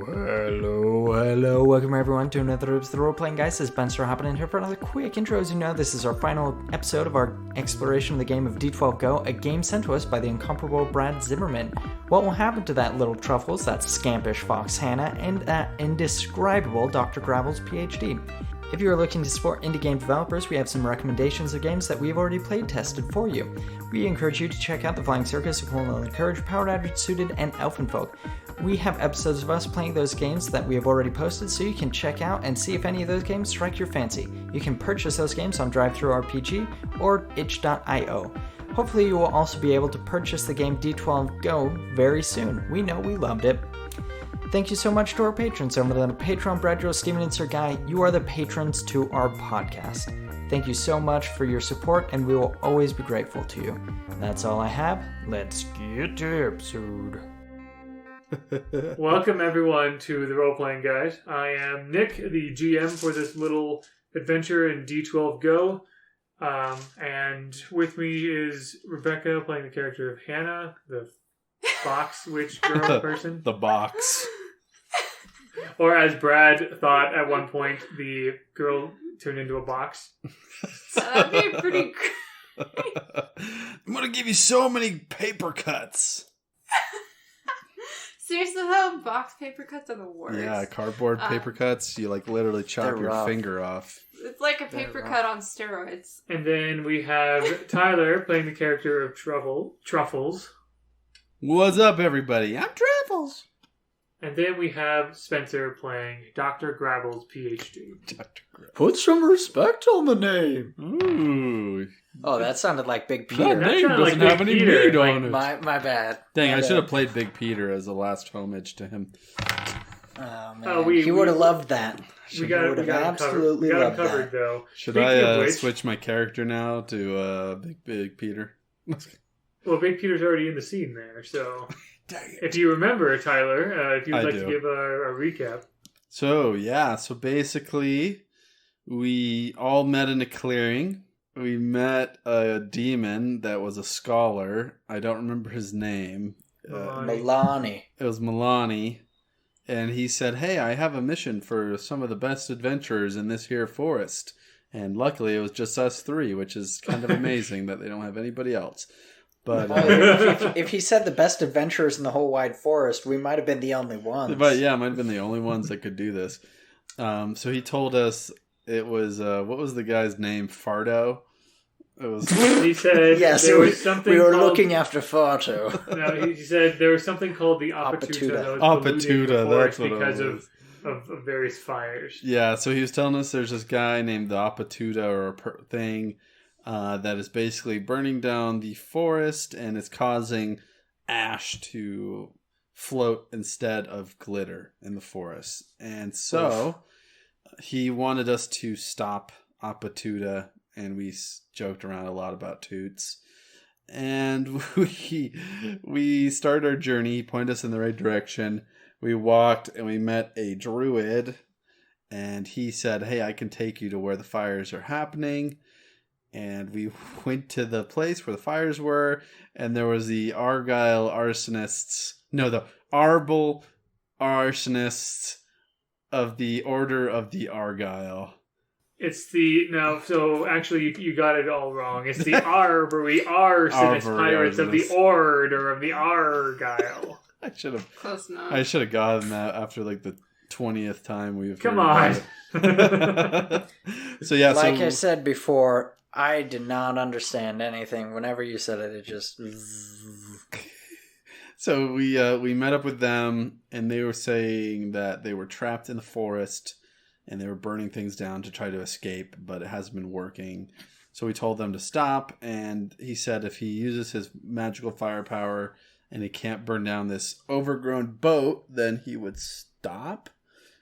Hello. Welcome everyone to another episode of the Role-Playing Guys. This is Spencer hopping in here for another quick intro. As you know, this is our final episode of our exploration of the game of D12Go, a game sent to us by the incomparable Brad Zimmerman. What will happen to that little Truffles, that scampish Fox Hannah, and that indescribable Dr. Grabbles PhD? If you are looking to support indie game developers, we have some recommendations of games that we have already played tested for you. We encourage you to check out The Flying Circus, Equivalent of the Courage, Power Average Suited, and Elfenfolk. We have episodes of us playing those games that we have already posted, so you can check out and see if any of those games strike your fancy. You can purchase those games on DriveThruRPG or itch.io. Hopefully you will also be able to purchase the game D12Go very soon. We know we loved it. Thank you so much to our patrons over on Patreon, Brad, Joe, Steven, and Sir Guy. You are the patrons to our podcast. Thank you so much for your support, and we will always be grateful to you. That's all I have. Let's get to the episode. Welcome everyone to the Role-Playing Guys. I am Nick, the GM for this little adventure in D12Go. And with me is Rebecca playing the character of Hannah, the box witch girl person. The box. Or as Brad thought at one point, the girl turned into a box. That'd be pretty I'm going to give you so many paper cuts. Seriously though, box paper cuts are the worst. Yeah, cardboard paper cuts. You like literally chop your finger off. It's like a paper cut on steroids. And then we have Tyler playing the character of Truffles. What's up, everybody? I'm Truffles. And then we have Spencer playing Dr. Grabbles PhD. Dr. Grabbles. Put some respect on the name. Ooh. Oh, that sounded like Big That Peter. name sounded doesn't like have Big any Peter. meat on it. My bad. Dang, My I bad. should have played Big Peter as the last homage to him. Oh, man. Oh, he would have loved that. We got him absolutely covered, loved that. though. Should Speaking of I which, switch my character now to Big Peter? well, Big Peter's already in the scene there, so Dang it. if you remember, Tyler, if you'd I like do. to give a recap. So basically, we all met in a clearing. We met a demon that was a scholar. I don't remember his name. Milani. It was Milani. And he said, hey, I have a mission for some of the best adventurers in this here forest. And luckily, it was just us three, which is kind of amazing that they don't have anybody else. But if he said the best adventurers in the whole wide forest, we might have been the only ones. But yeah, might have been the only ones that could do this. So he told us it was, what was the guy's name? Fardo? It was. He said yes, there was something we were called, looking after Fardo. No, he said there was something called the Opatuta that was polluting the Opatuta, forest that's what because it was. of various fires. Yeah, so he was telling us there's this guy named the Opatuta or a thing that is basically burning down the forest and is causing ash to float instead of glitter in the forest. And so he wanted us to stop Opatuta, and we joked around a lot about toots. And we started our journey. He pointed us in the right direction. We walked and we met a druid, and he said, hey, I can take you to where the fires are happening. And we went to the place where the fires were, and there was the Arbal arsonists of the Order of the Argyle. It's so actually you got it all wrong. It's the Arbory Arsonist Pirates of the Order of the Argyle. I should have Close enough. I should have gotten that after like the 20th time we've Come heard on. about it. So yeah, Like I said before, I did not understand anything. Whenever you said it, it just... So we met up with them, and they were saying that they were trapped in the forest and they were burning things down to try to escape, but it hasn't been working. So we told them to stop, and he said if he uses his magical firepower and he can't burn down this overgrown boat, then he would stop.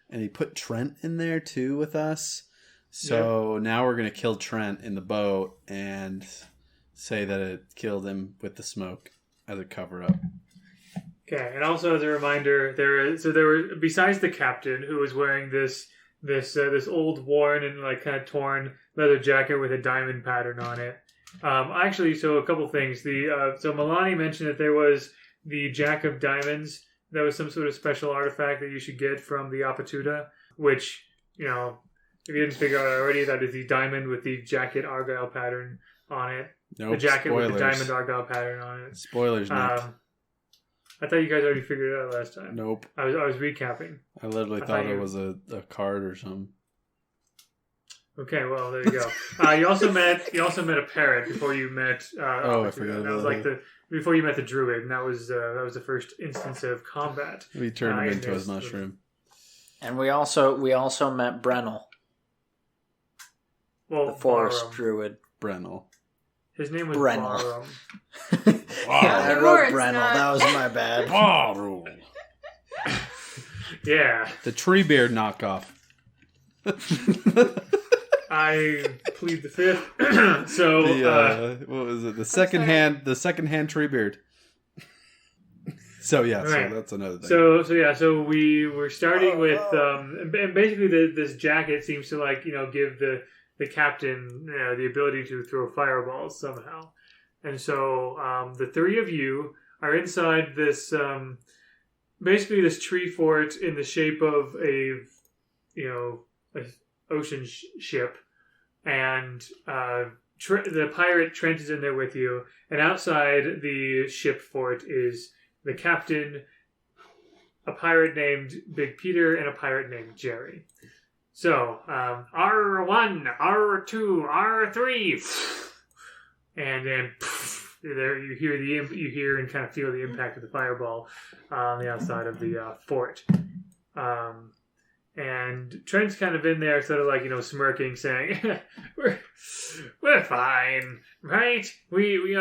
And he put Trent in there too with us. So now we're going to kill Trent in the boat and say that it killed him with the smoke as a cover-up. Okay, and also as a reminder, there were besides the captain who was wearing this old worn and like kind of torn leather jacket with a diamond pattern on it. Actually, so a couple things. So Milani mentioned that there was the Jack of Diamonds that was some sort of special artifact that you should get from the Apatuda, which, you know, if you didn't figure out already, that is the diamond with the jacket Argyle pattern on it. Nope, the jacket spoilers. with the diamond Argyle pattern on it. Spoilers, Nick. I thought you guys already figured it out last time. Nope. I was recapping. I literally thought it was a card or something. Okay, well there you go. You also met a parrot before you met. I forgot. That was like before you met the druid, and that was the first instance of combat. We turned him into his mushroom. And we also met Brennel, the forest Barham. druid. Brennel. His name was Brennel. Barham. I Or wrote it's Brennel. not. That was my bad. Barroom. Yeah, The Treebeard knockoff. I plead the fifth. So What was it? The second hand Treebeard. So yeah, right. so that's another thing. So we were starting with and basically this jacket seems to give the captain the ability to throw fireballs somehow, and so the three of you are inside this basically this tree fort in the shape of a ocean ship, and the pirate Trent is in there with you, and outside the ship fort is the captain, a pirate named Big Peter, and a pirate named Jerry. So, R1, R2, R3, and then there you hear and kind of feel the impact of the fireball on the outside of the fort. And Trent's kind of in there, sort of smirking, saying, "We're fine, right? We're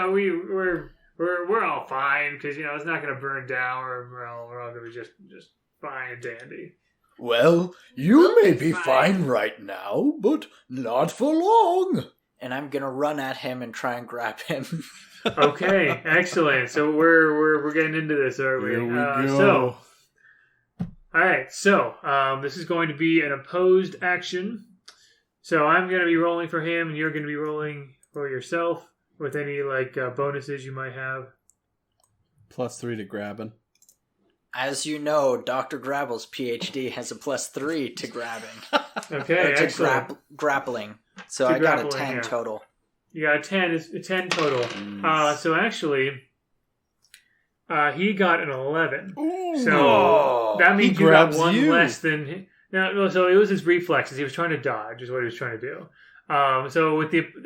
all fine because it's not going to burn down. We're all going to be just fine and dandy." Well, you may be fine right now, but not for long. And I'm gonna run at him and try and grab him. Okay, excellent. So we're getting into this, aren't we? Here we go. All right. So this is going to be an opposed action. So I'm going to be rolling for him, and you're going to be rolling for yourself with any bonuses you might have. +3 to grabbing. As you know, Dr. Grabbles PhD has a +3 to grabbing. Okay, to excellent. Grappling. So To I got a grappling, 10 yeah. total. You got a 10. It's a 10 total. So actually, he got an 11. Ooh. So that means He you got grabs one you. less than. No, so it was his reflexes. He was trying to dodge, is what he was trying to do. So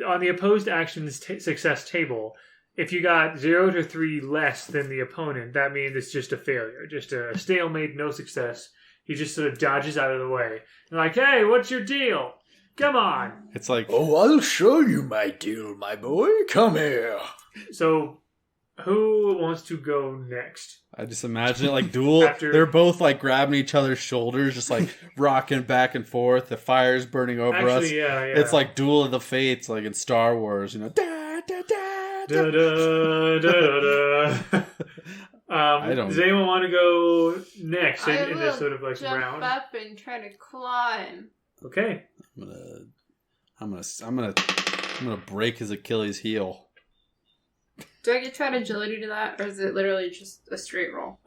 on the opposed actions success table, if you got 0 to 3 less than the opponent, that means it's just a failure, just a stalemate, no success. He just sort of dodges out of the way. And like, hey, what's your deal? Come on. It's like, Oh, I'll show you my deal, my boy. Come here. So, who wants to go next? I just imagine it like duel. After- They're both like grabbing each other's shoulders, just like rocking back and forth. The fire's burning over us. Actually, yeah. It's like Duel of the Fates, like in Star Wars, Da, da, da, Da, da, da, da. I don't- Does anyone want to go next I in this will sort of jump round? up and try to climb. Okay. I'm gonna break his Achilles heel. Do I get to add agility to that, or is it literally just a straight roll?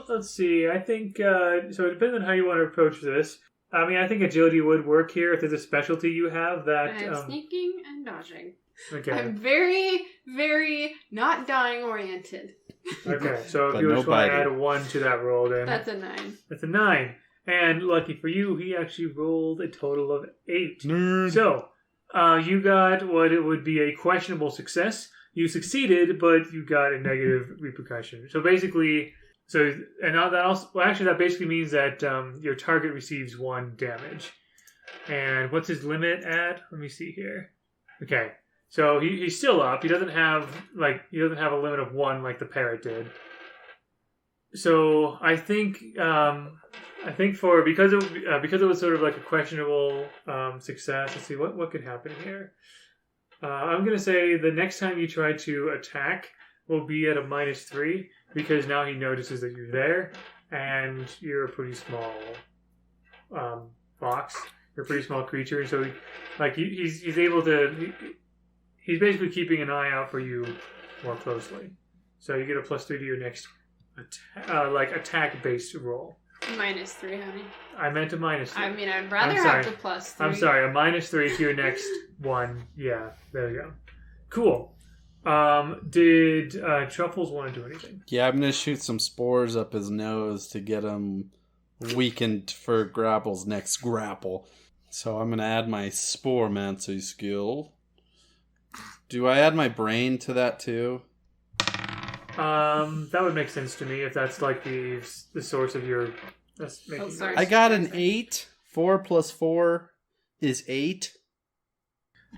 Let's see. I think so. It depends on how you want to approach this. I mean, I think agility would work here if there's a specialty you have that. I'm sneaking and dodging. Okay. I'm very, very not dying oriented. Okay. So if But you no just want to biting. add a 1 to that roll, then That's a 9. that's a 9. And lucky for you, he actually rolled a total of 8. Nerd. So you got what it would be a questionable success. You succeeded, but you got a negative repercussion. So basically, that basically means that your target receives 1 damage. And what's his limit at? Let me see here. Okay, so he's still up. He doesn't have a limit of 1 like the parrot did. So I think because it was sort of like a questionable success. Let's see what could happen here. I'm going to say the next time you try to attack will be at a -3 because now he notices that you're there and you're a pretty small box. You're a pretty small creature, so he's able to. He's basically keeping an eye out for you more closely. So you get a +3 to your next attack-based roll. -3, honey. I meant a -3. I mean, I'd rather I'm sorry. have the +3. I'm sorry, a -3 to your next one. Yeah, there we go. Cool. Did Truffles want to do anything? Yeah, I'm gonna shoot some spores up his nose to get him weakened for Grapple's next grapple. So I'm gonna add my Sporemancy skill. Do I add my brain to that too? That would make sense to me if that's like the source of your. That's making sorry. I got an 8. 4 plus 4 is 8.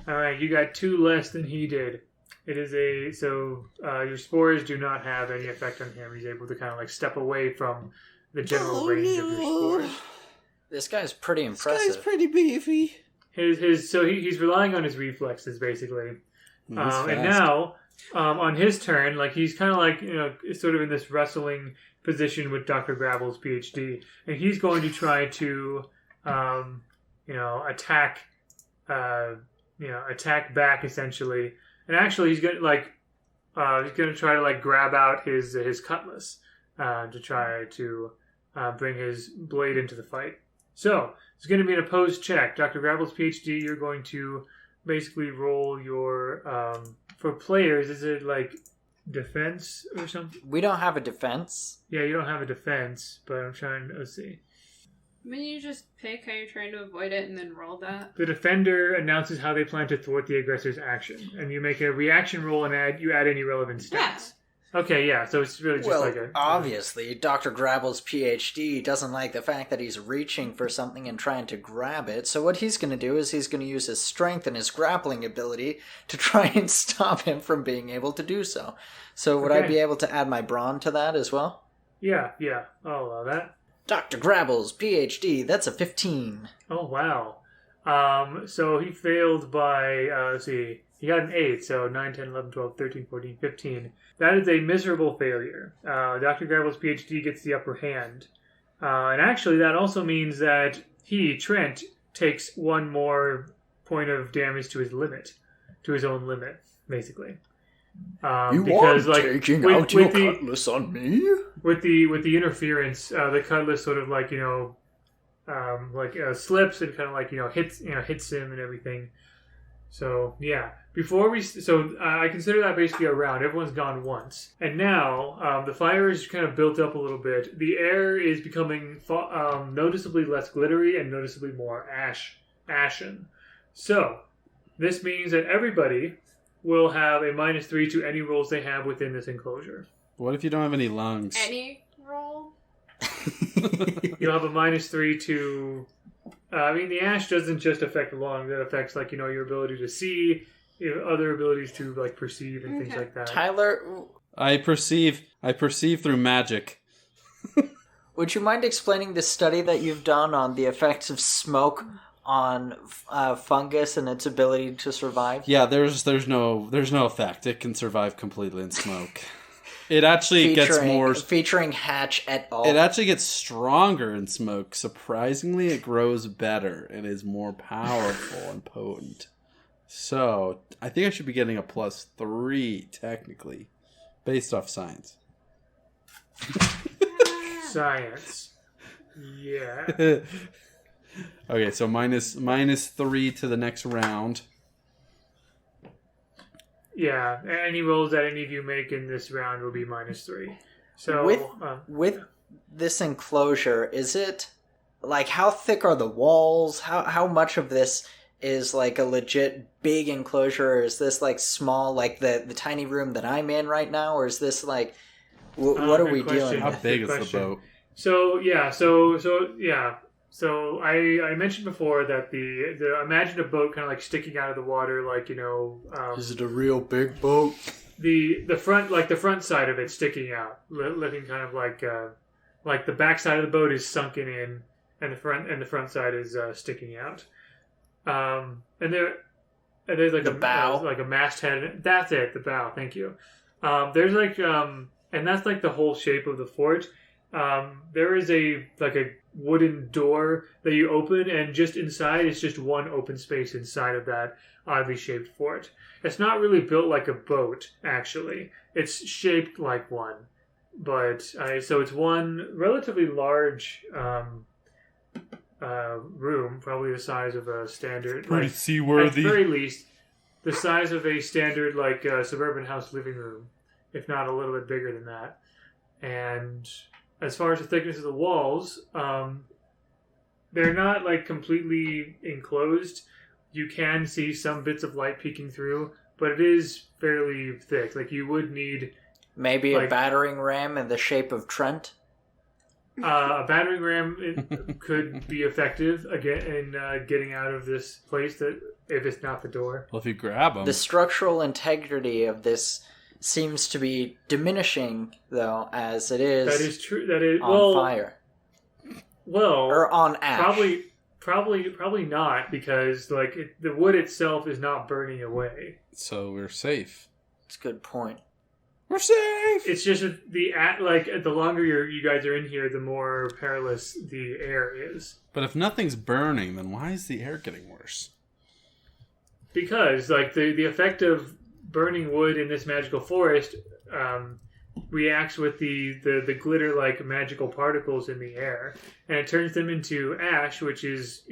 All right, you got 2 less than he did. It is your spores do not have any effect on him. He's able to kind of like step away from the general range of your spores. This guy's pretty impressive. This guy's pretty beefy. He's relying on his reflexes basically. And now, on his turn, like he's kind of like sort of in this wrestling position with Dr. Grabbles PhD, and he's going to try to, attack back essentially. And actually, he's gonna try to like grab out his cutlass to try to bring his blade into the fight. So it's going to be an opposed check. Dr. Grabbles PhD, you're going to basically roll your for players. Is it like defense or something? We don't have a defense. Yeah, you don't have a defense, but I'm trying. Let's see. I mean, you just pick how you're trying to avoid it and then roll that. The defender announces how they plan to thwart the aggressor's action, and you make a reaction roll and add any relevant stats. Yeah. Okay, yeah. So it's really just obviously, Dr. Grabbles PhD doesn't like the fact that he's reaching for something and trying to grab it. So what he's going to do is he's going to use his strength and his grappling ability to try and stop him from being able to do so. So would I be able to add my brawn to that as well? Yeah. I'll allow that. Dr. Grabbles PhD, that's a 15. Oh, wow. So he failed by, let's see, he got an 8, so 9, 10, 11, 12, 13, 14, 15. That is a miserable failure. Dr. Grabbles PhD gets the upper hand. And actually, that also means that Trent, takes 1 more point of damage to his limit, to his own limit, basically. Because, taking out your cutlass on me? With the interference, the cutlass sort of slips and kind of hits him and everything. So yeah, I consider that basically a round. Everyone's gone once, and now the fire is kind of built up a little bit. The air is becoming noticeably less glittery and noticeably more ashen. So this means that everybody will have a -3 to any rolls they have within this enclosure. What if you don't have any lungs? Any roll? You'll have a -3 to... the ash doesn't just affect the lungs. It affects, your ability to see, other abilities to, perceive and things like that. Tyler... I perceive through magic. Would you mind explaining the study that you've done on the effects of smoke on fungus and its ability to survive? Yeah, there's no effect. It can survive completely in smoke. It actually gets more... Featuring Hatch et al. It actually gets stronger in smoke. Surprisingly, it grows better. It is more powerful and potent. So, I think I should be getting a +3, technically, based off science. Science. Yeah. Okay, so -3 to the next round. Yeah, any rolls that any of you make in this round will be -3. So with this enclosure, is it how thick are the walls? How much of this is a legit big enclosure, or is this small, the tiny room that I'm in right now, or is this what are we dealing How with? big is the boat? So I mentioned before that imagine a boat kind of sticking out of the water, is it a real big boat? The front side of it sticking out, looking kind of like the back side of the boat is sunken in, and the front side is sticking out. And there's the bow, a masthead. That's it, the bow. Thank you. There's and that's the whole shape of the fort. There is a wooden door that you open, and just inside it's just one open space inside of that oddly shaped fort. It's not really built like a boat, actually. It's shaped like one. So it's one relatively large room, probably the size of a standard, Pretty at the seaworthy. very least, the size of a standard suburban house living room, if not a little bit bigger than that. And as far as the thickness of the walls, they're not like completely enclosed. You can see some bits of light peeking through, but it is fairly thick. Like you would need Maybe a battering ram in the shape of Trent? a battering ram could be effective again in getting out of this place, that if it's not the door. Well, if you grab them. The structural integrity of this seems to be diminishing, though, as it is. That is true. That is on fire. Well, or on ash. Probably not, because the wood itself is not burning away. So we're safe. That's a good point. We're safe. It's just that the longer you guys are in here, the more perilous the air is. But if nothing's burning, then why is the air getting worse? Because the effect of burning wood in this magical forest reacts with the glitter like magical particles in the air, and it turns them into ash, which is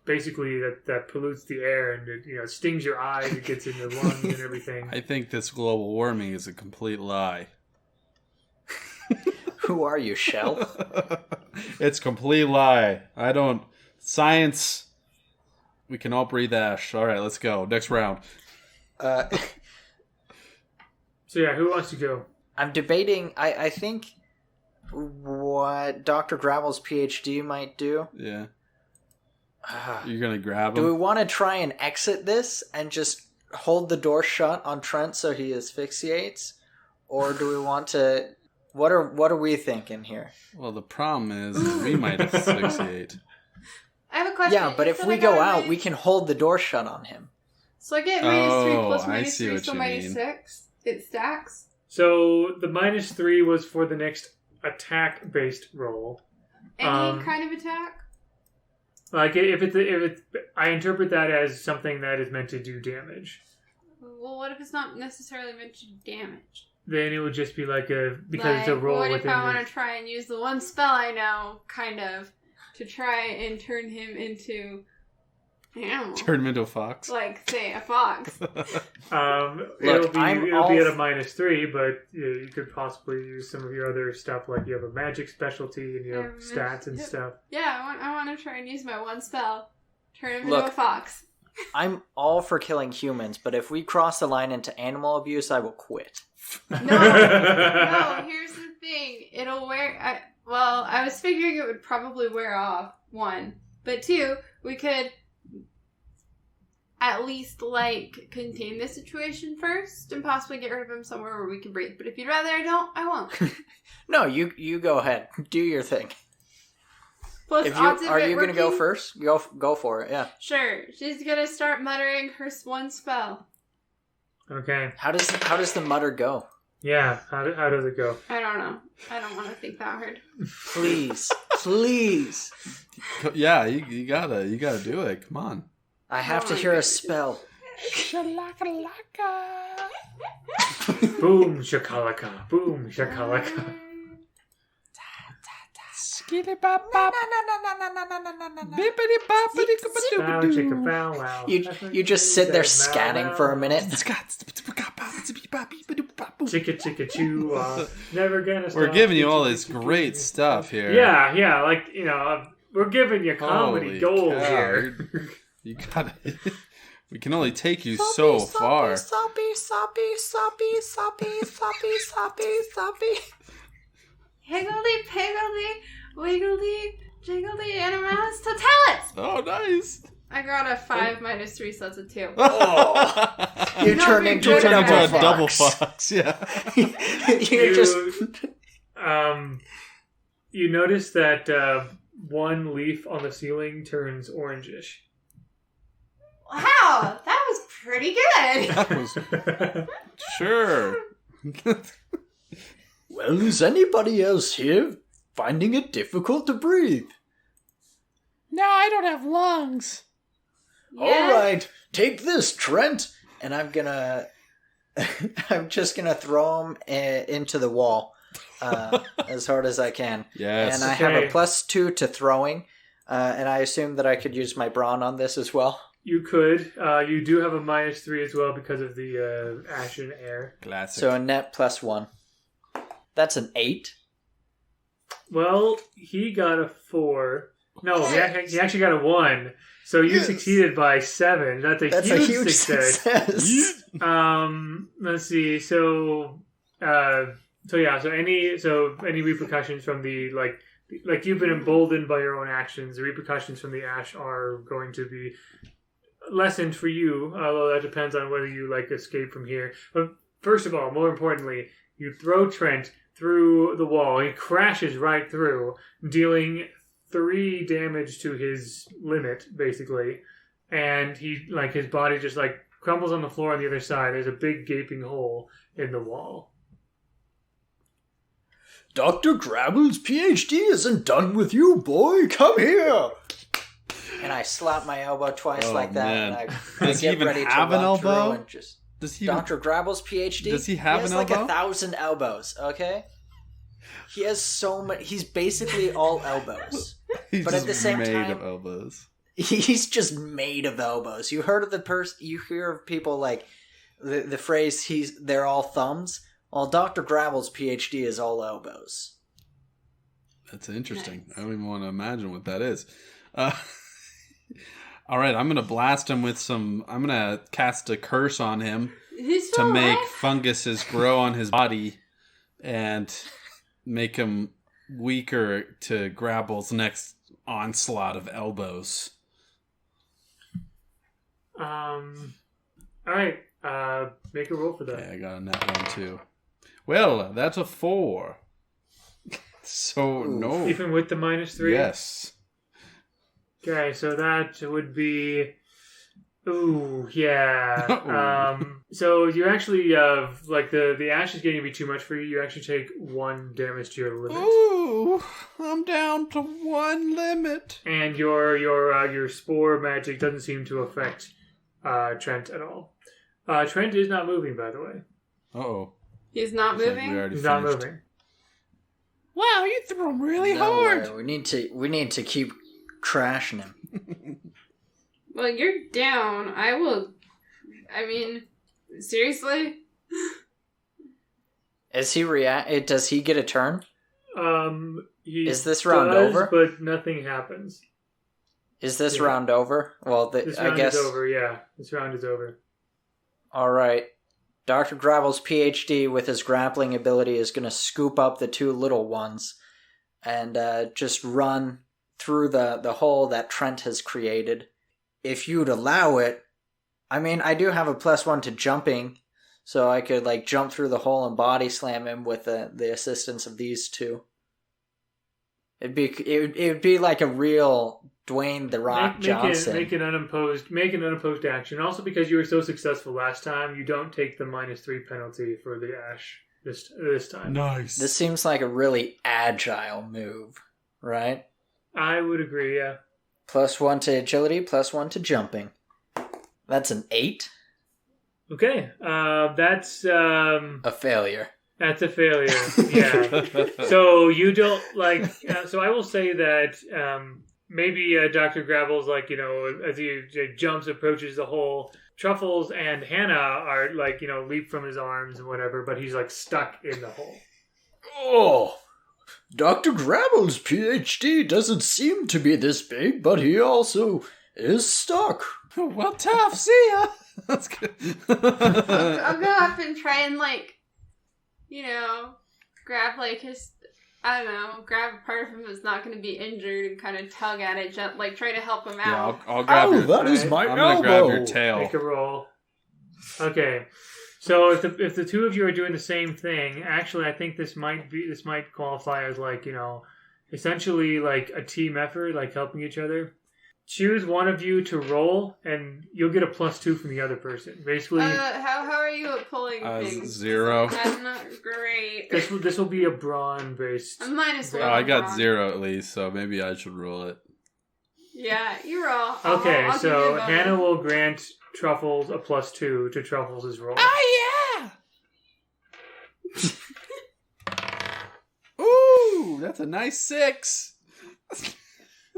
basically that pollutes the air, and it stings your eyes, it gets in your lungs and everything. I think this global warming is a complete lie. Who are you, Shell? It's a complete lie. Science. We can all breathe ash. All right, let's go. Next round. So yeah, who wants to go? I'm debating. I think what Dr. Grabbles PhD might do. Yeah. You're gonna grab him? Do we want to try and exit this and just hold the door shut on Trent so he asphyxiates, or do we want to? What are we thinking here? Well, the problem is we might asphyxiate. I have a question. Yeah, but if we go out, we can hold the door shut on him. So I get -3 plus I -3, see what so you mean. -6. It stacks. So the -3 was for the next attack-based roll. Any kind of attack? If it's, I interpret that as something that is meant to do damage. Well, what if it's not necessarily meant to do damage? Then it would just be because it's a roll what within. What if I want to try and use the one spell I know, kind of, to try and turn him into an animal? Turn him into a fox? Like, say, a fox. It'll be at a -3, but you could possibly use some of your other stuff, like you have a magic specialty and you have stats and stuff. Yeah, I want to try and use my one spell. Turn him into a fox. I'm all for killing humans, but if we cross the line into animal abuse, I will quit. No, here's the thing. It'll wear... I was figuring it would probably wear off, 1. But 2, we could at least, contain the situation first and possibly get rid of him somewhere where we can breathe. But if you'd rather I don't, I won't. No, you go ahead. Do your thing. Plus, are you going to go first? Go for it, yeah. Sure. She's going to start muttering her one spell. Okay. How does the mutter go? Yeah, how does it go? I don't know. I don't want to think that hard. Please. Yeah, you gotta do it. Come on. I have to hear a spell. Boom shakalaka. Boom shakalaka. Bow wow. You just sit there scatting for a minute. Chicka chicka choo. Never gonna stop. We're giving you all this great stuff here. Yeah. We're giving you comedy gold here. You gotta. We can only take you so far. Soppy. Higgledy piggledy, wiggledy, jiggledy, and a mouse to tell it! Oh, nice. I got a 5 -3, so that's a 2. Oh. You turn into a double fox. Yeah. You notice that one leaf on the ceiling turns orangish. Wow, that was pretty good. That was sure. Well, is anybody else here finding it difficult to breathe? No, I don't have lungs. All right, take this, Trent. And I'm gonna I'm just gonna throw him into the wall as hard as I can. Yes. And I have a +2 to throwing, and I assume that I could use my brawn on this as well. You could. You do have a -3 as well because of the ashen air. Classic. So a net +1. That's an 8. Well, he got a 4. No, he actually got a 1. So you succeeded by 7. That's a huge success. Let's see. So any repercussions from the like you've been emboldened by your own actions. The repercussions from the ash are going to be lessened for you, although that depends on whether you escape from here. But first of all, more importantly, you throw Trent through the wall. He crashes right through, dealing 3 damage to his limit, basically. And he his body just crumbles on the floor on the other side. There's a big gaping hole in the wall. Dr. Grabbles PhD isn't done with you, boy. Come here. And I slap my elbow twice like that, man. and I Does he get even ready to have an run through elbow? and just... Does he Dr. Grabbles PhD? Does he have has an elbow? 1,000 elbows, okay? He has so many... He's basically all elbows. He's But just at the same made time- of elbows. He's just made of elbows. You heard of you hear of people the phrase they're all thumbs? Well, Dr. Grabbles PhD is all elbows. That's interesting. Nice. I don't even want to imagine what that is. All right, I'm going to blast him with I'm going to cast a curse on him He's to still make alive? funguses grow on his body and make him weaker to Grabble's next onslaught of elbows. All right. Make a roll for that. Okay, I got a net 1 too. Well, that's a 4. So, no. Even with the -3? Yes. Okay, so that would be... Ooh, yeah. So you actually, the ash is getting to be too much for you. You actually take 1 damage to your limit. Ooh, I'm down to 1 limit. And your spore magic doesn't seem to affect Trent at all. Trent is not moving, by the way. Uh-oh. He's not Looks like moving? we already He's not finished. moving. Wow, you threw him really No hard. way. We need to keep crashing him. Well, you're down. Seriously? Does he get a turn? He Is this round does, over? But nothing happens. Is this Yeah. round over? Well, This I round guess... is over, yeah. This round is over. All right. Dr. Grabbles PhD with his grappling ability is going to scoop up the 2 little ones and just run through the hole that Trent has created. If you'd allow it, I do have a +1 to jumping, so I could jump through the hole and body slam him with the assistance of these 2. It would be like a real Dwayne The Rock Johnson. Make an unopposed action. Also, because you were so successful last time, you don't take the -3 penalty for the ash this time. Nice. This seems like a really agile move, right? I would agree. Yeah. +1 to agility, +1 to jumping. That's an 8. Okay. That's A failure. That's a failure. Yeah. So you don't so I will say that maybe Dr. Grabbles, as he jumps, approaches the hole, Truffles and Hannah are leap from his arms and whatever, but he's stuck in the hole. Oh, Dr. Grabbles PhD doesn't seem to be this big, but he also is stuck. Well, tough. See ya. That's good. I'll go up and try and grab his, grab a part of him that's not going to be injured and kind of tug at it, try to help him Yeah, out. I'll grab Oh, your... that is my I'm elbow. gonna grab your tail. Make a roll. Okay. So if the 2 of you are doing the same thing, actually, I think this might qualify as essentially a team effort, helping each other. Choose one of you to roll, and you'll get a +2 from the other person. Basically, How are you at pulling things? 0. That's not great. this will be a brawn based. A -1. Oh, I got wrong. 0 at least, so maybe I should roll it. Yeah, you roll. Okay, I'll give you so a bonus. Hannah will grant Truffles a +2 to Truffles' roll. Oh, yeah! Ooh, that's a nice 6.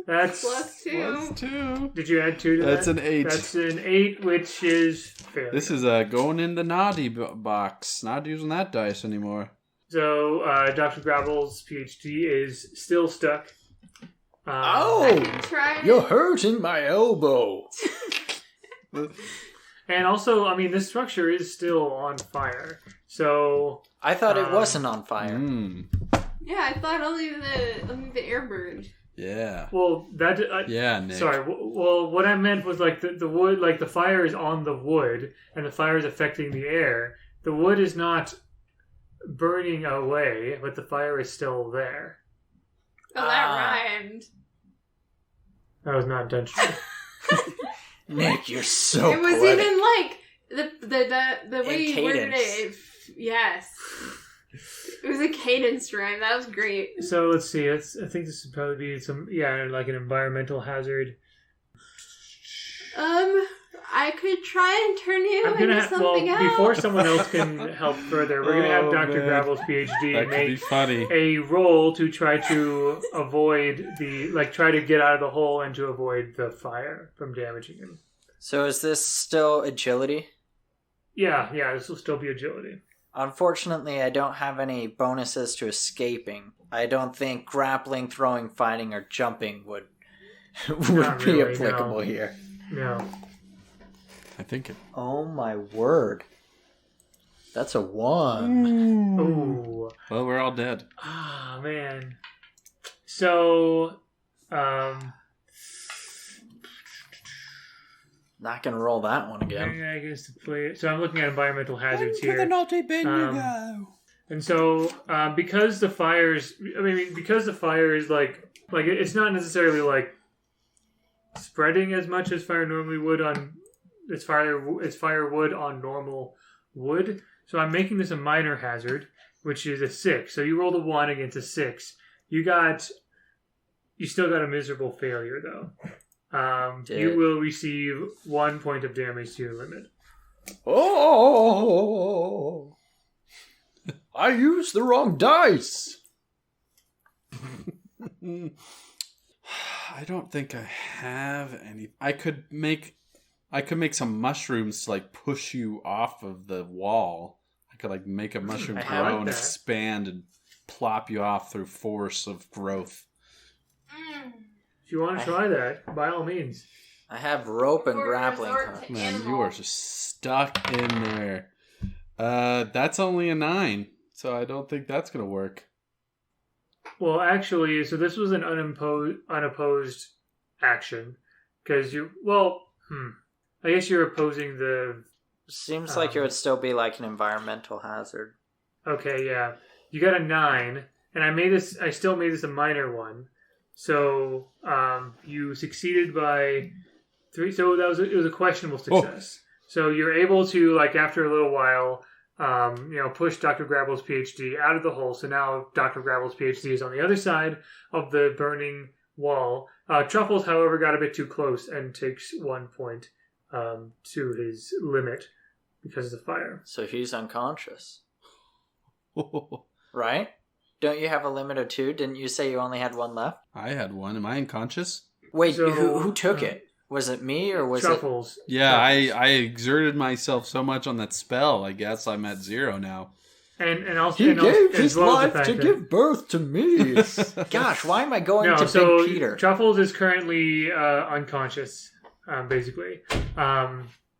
That's +2. +2. Did you add 2 to that? That's an 8. That's an 8, which is failure. This is going in the naughty box. Not using that dice anymore. So, Dr. Grabbles PhD is still stuck. Ow! Try You're hurting my elbow. And also, I mean, this structure is still on fire. So I thought it wasn't on fire. Yeah, I thought only the air burned. Yeah. well, that Yeah, Nick. sorry. Well, what I meant was like the wood, like the fire is on the wood, and the fire is affecting the air. The wood is not burning away, but the fire is still there. Oh, that rhymed. That was not intentional. Nick, you're so It was poetic. even like the way you worded cadence. it. Yes. It was a cadence rhyme. That was great. So let's see. I think this would probably be like an environmental hazard. I could try and turn you into something else. Before someone else can help further, we're gonna have Dr. man. Grabbles PhD That could be make funny. a roll to try to avoid try to get out of the hole and to avoid the fire from damaging him. So is this still agility? Yeah, this will still be agility. Unfortunately, I don't have any bonuses to escaping. I don't think grappling, throwing, fighting, or jumping would Not be really, applicable no. here. No. I think it. Oh my word. That's a 1. Ooh. Well, we're all dead. Ah, man. So, Not gonna roll that one again. I guess to play it. So I'm looking at environmental hazards here. naughty bin And so, because the fire is like it's not necessarily like spreading as much as fire normally would on fire would on normal wood. So I'm making this a minor hazard, which is a 6. So you rolled a 1 against a 6. You still got a miserable failure though. You will receive 1 point of damage to your limit. Oh! I used the wrong dice. I don't think I have any. I could make some mushrooms to like push you off of the wall. I could like make a mushroom I grow like and that. expand and plop you off through force of growth. If you want to try that, by all means. I have rope and Or grappling resort hook. to Man, animal. you are just stuck in there. That's only a 9, so I don't think that's gonna work. Well, actually, so this was an unopposed action because I guess you're opposing the. Seems like it would still be like an environmental hazard. Okay, yeah, you got a 9, and I still made this a minor one, so you succeeded by 3. So it was a questionable success. So you're able to like after a little while. Push Dr. Grabbles PhD out of the hole. So now Dr. Grabbles PhD is on the other side of the burning wall. Truffles, however, got a bit too close and takes 1 point to his limit because of the fire. So he's unconscious. Right? Don't you have a limit of 2? Didn't you say you only had 1 left? I had 1. Am I unconscious? Wait, So, who took it? Was it me or was Truffles. Yeah, Truffles. I exerted myself so much on that spell. I guess I'm at 0 now. And also He and also, gave as his well as the life fact to that- give birth to me. it? Gosh, why am I going No, to so Big Peter? Truffles is currently unconscious, basically.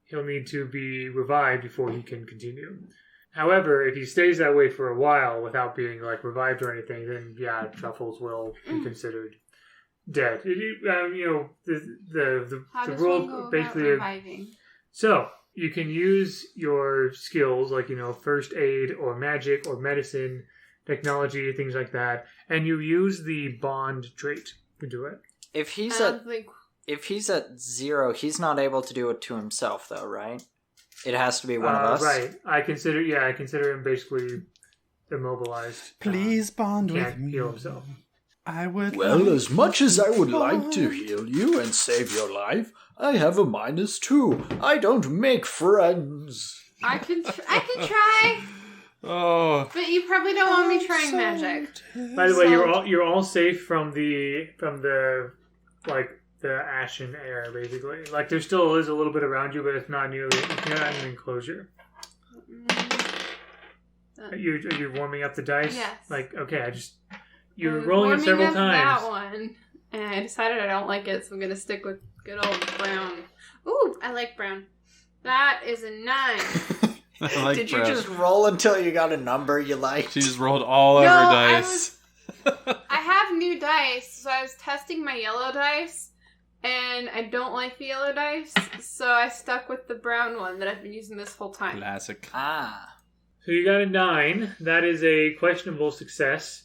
He'll need to be revived before he can continue. However, if he stays that way for a while without being like revived or anything, then yeah, Truffles will be considered dead. The How does rule one go about basically. reviving? So you can use your skills like first aid or magic or medicine, technology, things like that, and you use the bond trait to do it. If he's I at don't think If he's at 0, he's not able to do it to himself, though, right? It has to be one of us. Right. I consider him basically immobilized. Please bond with Can't me. heal himself. I would. Well, like as much as I would like to bond. heal you and save your life, I have a -2. I don't make friends. I can try. Oh. But you probably don't want me trying magic. By the way, So- you're all safe from the like the ashen air, basically. Like there still is a little bit around you, but it's not nearly. It's not an enclosure. You're warming up the dice. Yes. Like okay, you're I'm rolling it warming several up times. That one, and I decided I don't like it, so I'm gonna stick with good old brown. Ooh, I like brown. That is a 9. I like Did you Brad. just roll until you got a number you liked? She just rolled all No, over I dice. I have new dice, so I was testing my yellow dice, and I don't like the yellow dice, so I stuck with the brown one that I've been using this whole time. Classic. Ah. So you got a 9. That is a questionable success.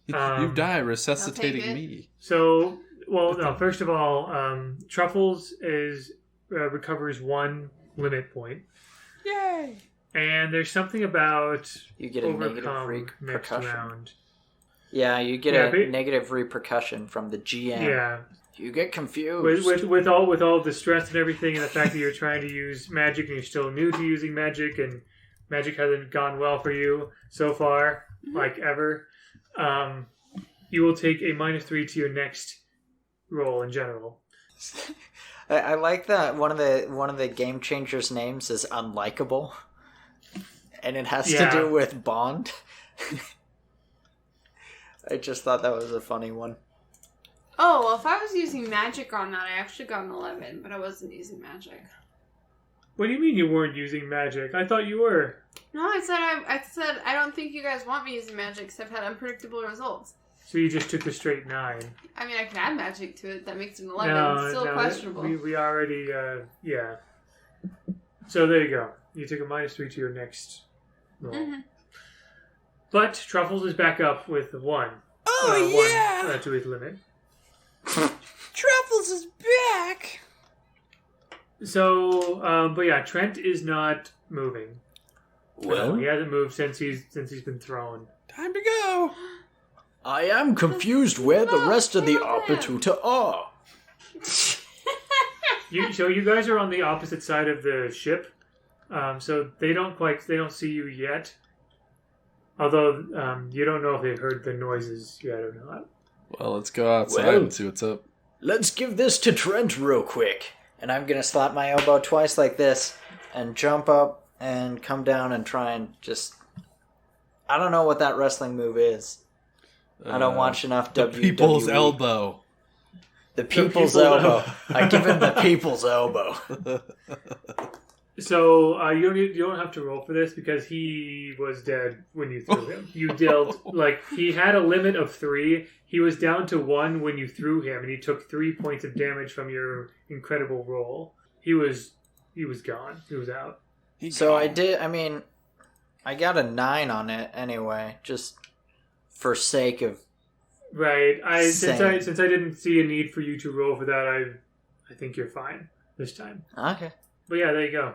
You die resuscitating I'll take it. me. So, well, no. First of all, Truffles recovers 1 limit point, Yay! and there's something about You get a negative overcome next repercussion. round. Yeah, you get Yeah, a but- negative repercussion from the GM. Yeah, You get confused. with all the stress and everything, and the fact that you're trying to use magic and you're still new to using magic, and magic hasn't gone well for you so far, like ever. You will take a -3 to your next roll in general. I like that one of the game changers' names is unlikable, and it has Yeah. to do with Bond. I just thought that was a funny one. Oh, well, if I was using magic on that, I actually got an 11, but I wasn't using magic. What do you mean you weren't using magic? I thought you were. No, I said I don't think you guys want me using magic because I've had unpredictable results. So you just took the straight 9. I mean, I can add magic to it. That makes it an 11. No, It's still no, questionable. We already, yeah. So there you go. You took a -3 to your next roll. Mhm. But Truffles is back up with 1. Oh, 1 to his limit. Truffles is back! So, but yeah, Trent is not moving. Well, he hasn't moved since he's been thrown. Time to go! I am confused where the rest of the Apatuta are. So you guys are on the opposite side of the ship, so they don't see you yet. Although you don't know if they've heard the noises yet or not. Well, let's go outside Well- and see what's up. Let's give this to Trent real quick. And I'm gonna slap my elbow twice like this, and jump up and come down and try and just. I don't know what that wrestling move is. I don't watch enough The WWE. people's elbow. The people's people's elbow. elbow. I give him the people's elbow. So you don't have to roll for this because he was dead when you threw him. You dealt he had a limit of 3. He was down to 1 when you threw him, and he took 3 points of damage from your incredible roll. He was gone. He was out. So I did. I mean, I got a 9 on it anyway, just for sake of. Right. Since Same. I didn't see a need for you to roll for that, I think you're fine this time. Okay. But yeah, there you go.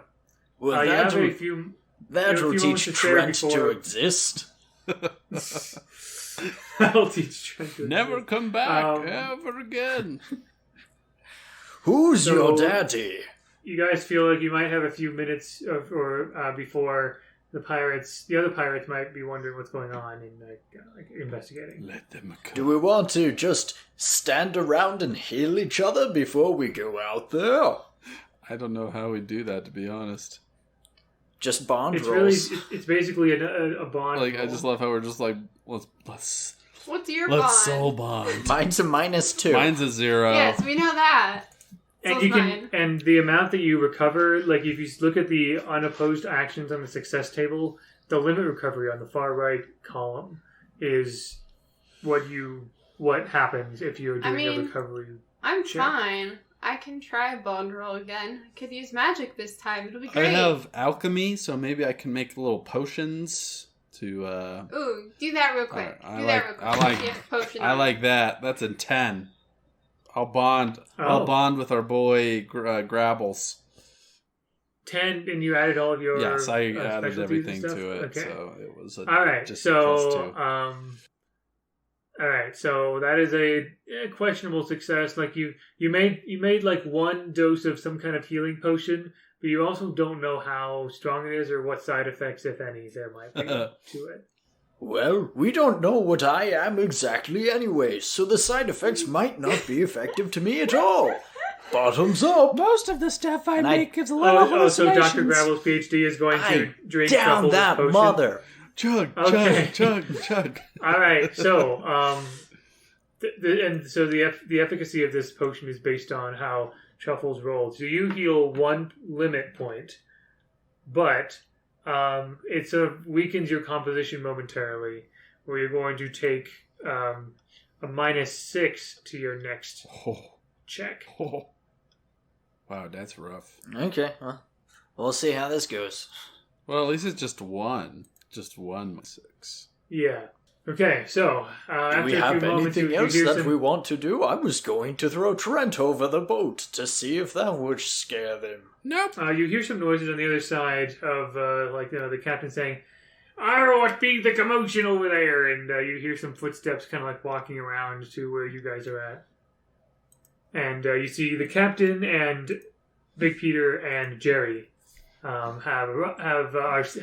Well, You have a that'll, few. that'll a few moments teach to spare Trent before- to exist. I'll teach Trent to Never exist. come back Um, ever again. Who's So- your daddy? You guys feel like you might have a few minutes before the other pirates might be wondering what's going on and investigating. Let them come. Do we want to just stand around and heal each other before we go out there? I don't know how we do that, to be honest. Just Bond It's rolls. it's basically a bond. Like, I roll. just love how we're just like, let's What's your let's bond? soul bond. Mine's a -2. Mine's a 0. Yes, we know that. And So you is can, mine. and the amount that you recover, like if you look at the unopposed actions on the success table, the limit recovery on the far right column is what happens if you're doing a mean, recovery. I'm Sure. fine. I can try a bond roll again. I could use magic this time. It'll be I great. have alchemy, so maybe I can make little potions to. Ooh, do that real quick. I Do like- that real quick. I like- See if a potion I on like that. That's a 10. I'll bond. Oh. I'll bond with our boy Grabbles. 10, and you added all of your Yes, I added specialties and everything stuff? to it, Okay. so it was a All right, just a +2. all right, so that is a questionable success. Like you made like 1 dose of some kind of healing potion, but you also don't know how strong it is or what side effects, if any, there might be to it. Well, we don't know what I am exactly anyway, so the side effects might not be effective to me at all. Bottoms up. Most of the stuff I And I- make is a little So Dr. hallucinations. Grapples PhD is going to drink Down Truffles' that potion. mother. Chug, Okay. chug, chug, chug. All right, so the efficacy of this potion is based on how Truffles rolled. So you heal 1 limit point, but it weakens your composition momentarily, where you're going to take a -6 to your next check. Wow, that's rough. Okay, well, we'll see how this goes. Well, at least it's just one. Just 1 6. Yeah. Okay, so Do after we a have few moments, anything you else hear that some... we want to do? I was going to throw Trent over the boat to see if that would scare them. Nope. You hear some noises on the other side of, the captain saying, "Arr, what be the commotion over there?" And you hear some footsteps kind of like walking around to where you guys are at. And you see the captain and Big Peter and Jerry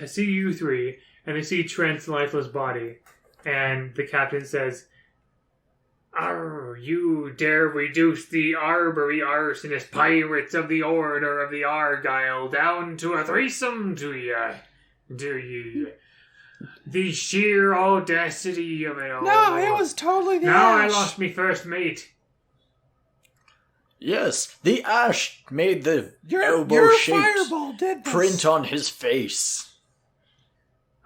see you three, and they see Trent's lifeless body. And the captain says, "Arr, you dare reduce the Arbery arsonist pirates of the Order of the Argyle down to a threesome, do ye? The sheer audacity of it all. No, it was totally the Now I ash. lost me first mate." Yes, the ash made the Your elbow-shaped fireball did this. print on his face.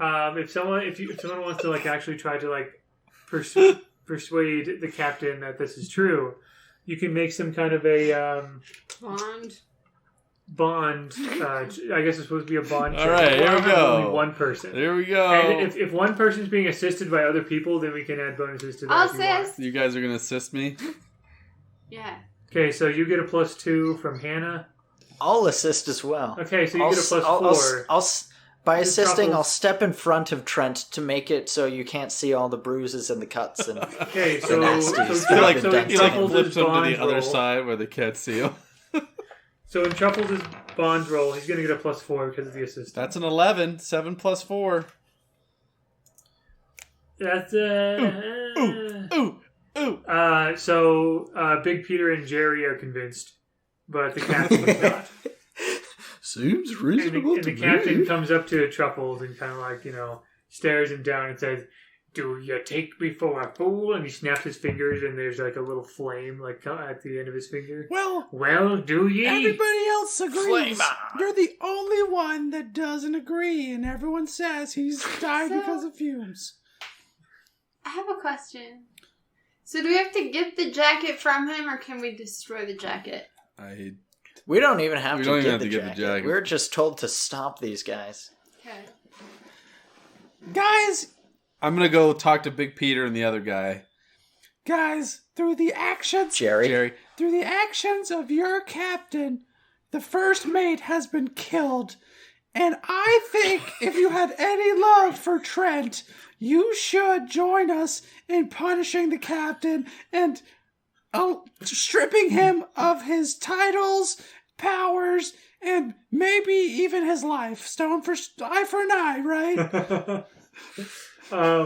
If someone wants to like actually try to like persuade the captain that this is true, you can make some kind of a bond. I guess it's supposed to be a bond. All right, here we go. Only one person. There we go. And if one person's being assisted by other people, then we can add bonuses to that. I'll if you want. assist. You guys are going to assist me? Yeah. Okay, so you get a +2 from Hannah. I'll assist as well. Okay, so you get a +4. By Just assisting, Truffles. I'll step in front of Trent to make it so you can't see all the bruises and the cuts. And Okay, The so nasties. He like, So he like Truffles' flips him to bond the other roll. side where they can't see him. So in Truffles' bond roll, he's going to get a +4 because of the assist. That's an 11. 7 plus 4. That's Ooh. So Big Peter and Jerry are convinced, but the captain is not. seems And reasonable the captain comes up to Truffles and kind of like, stares him down and says, "Do you take me for a fool?" And he snaps his fingers and there's like a little flame like at the end of his finger. Well, Do ye? everybody else agrees. Flame on. You're the only one that doesn't agree, and everyone says he's died So- because of fumes. I have a question. So do we have to get the jacket from him, or can we destroy the jacket? We don't even have We to don't even get have the to get the jacket. jacket. We're just told to stop these guys. Okay. Guys, I'm going to go talk to Big Peter and the other guy. through the actions Jerry. through the actions of your captain, the first mate has been killed. And I think if you had any love for Trent, you should join us in punishing the captain and stripping him of his titles, powers, and maybe even his life. Eye for an eye, right?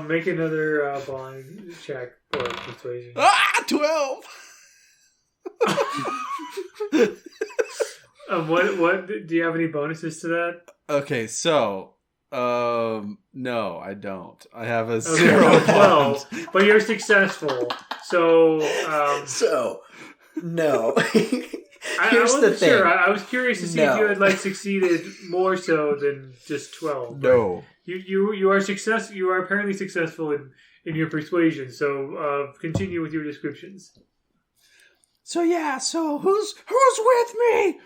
Make another bond check for persuasion. 12! What do you have any bonuses to that? Okay, so, no, I don't. I have a Okay, 0 12, bond. but you're successful. So, So, no. I Here's the wasn't thing. sure. I was curious to see if No. you had succeeded more so than just 12. No. You are apparently successful in your persuasion. So continue with your descriptions. So who's with me?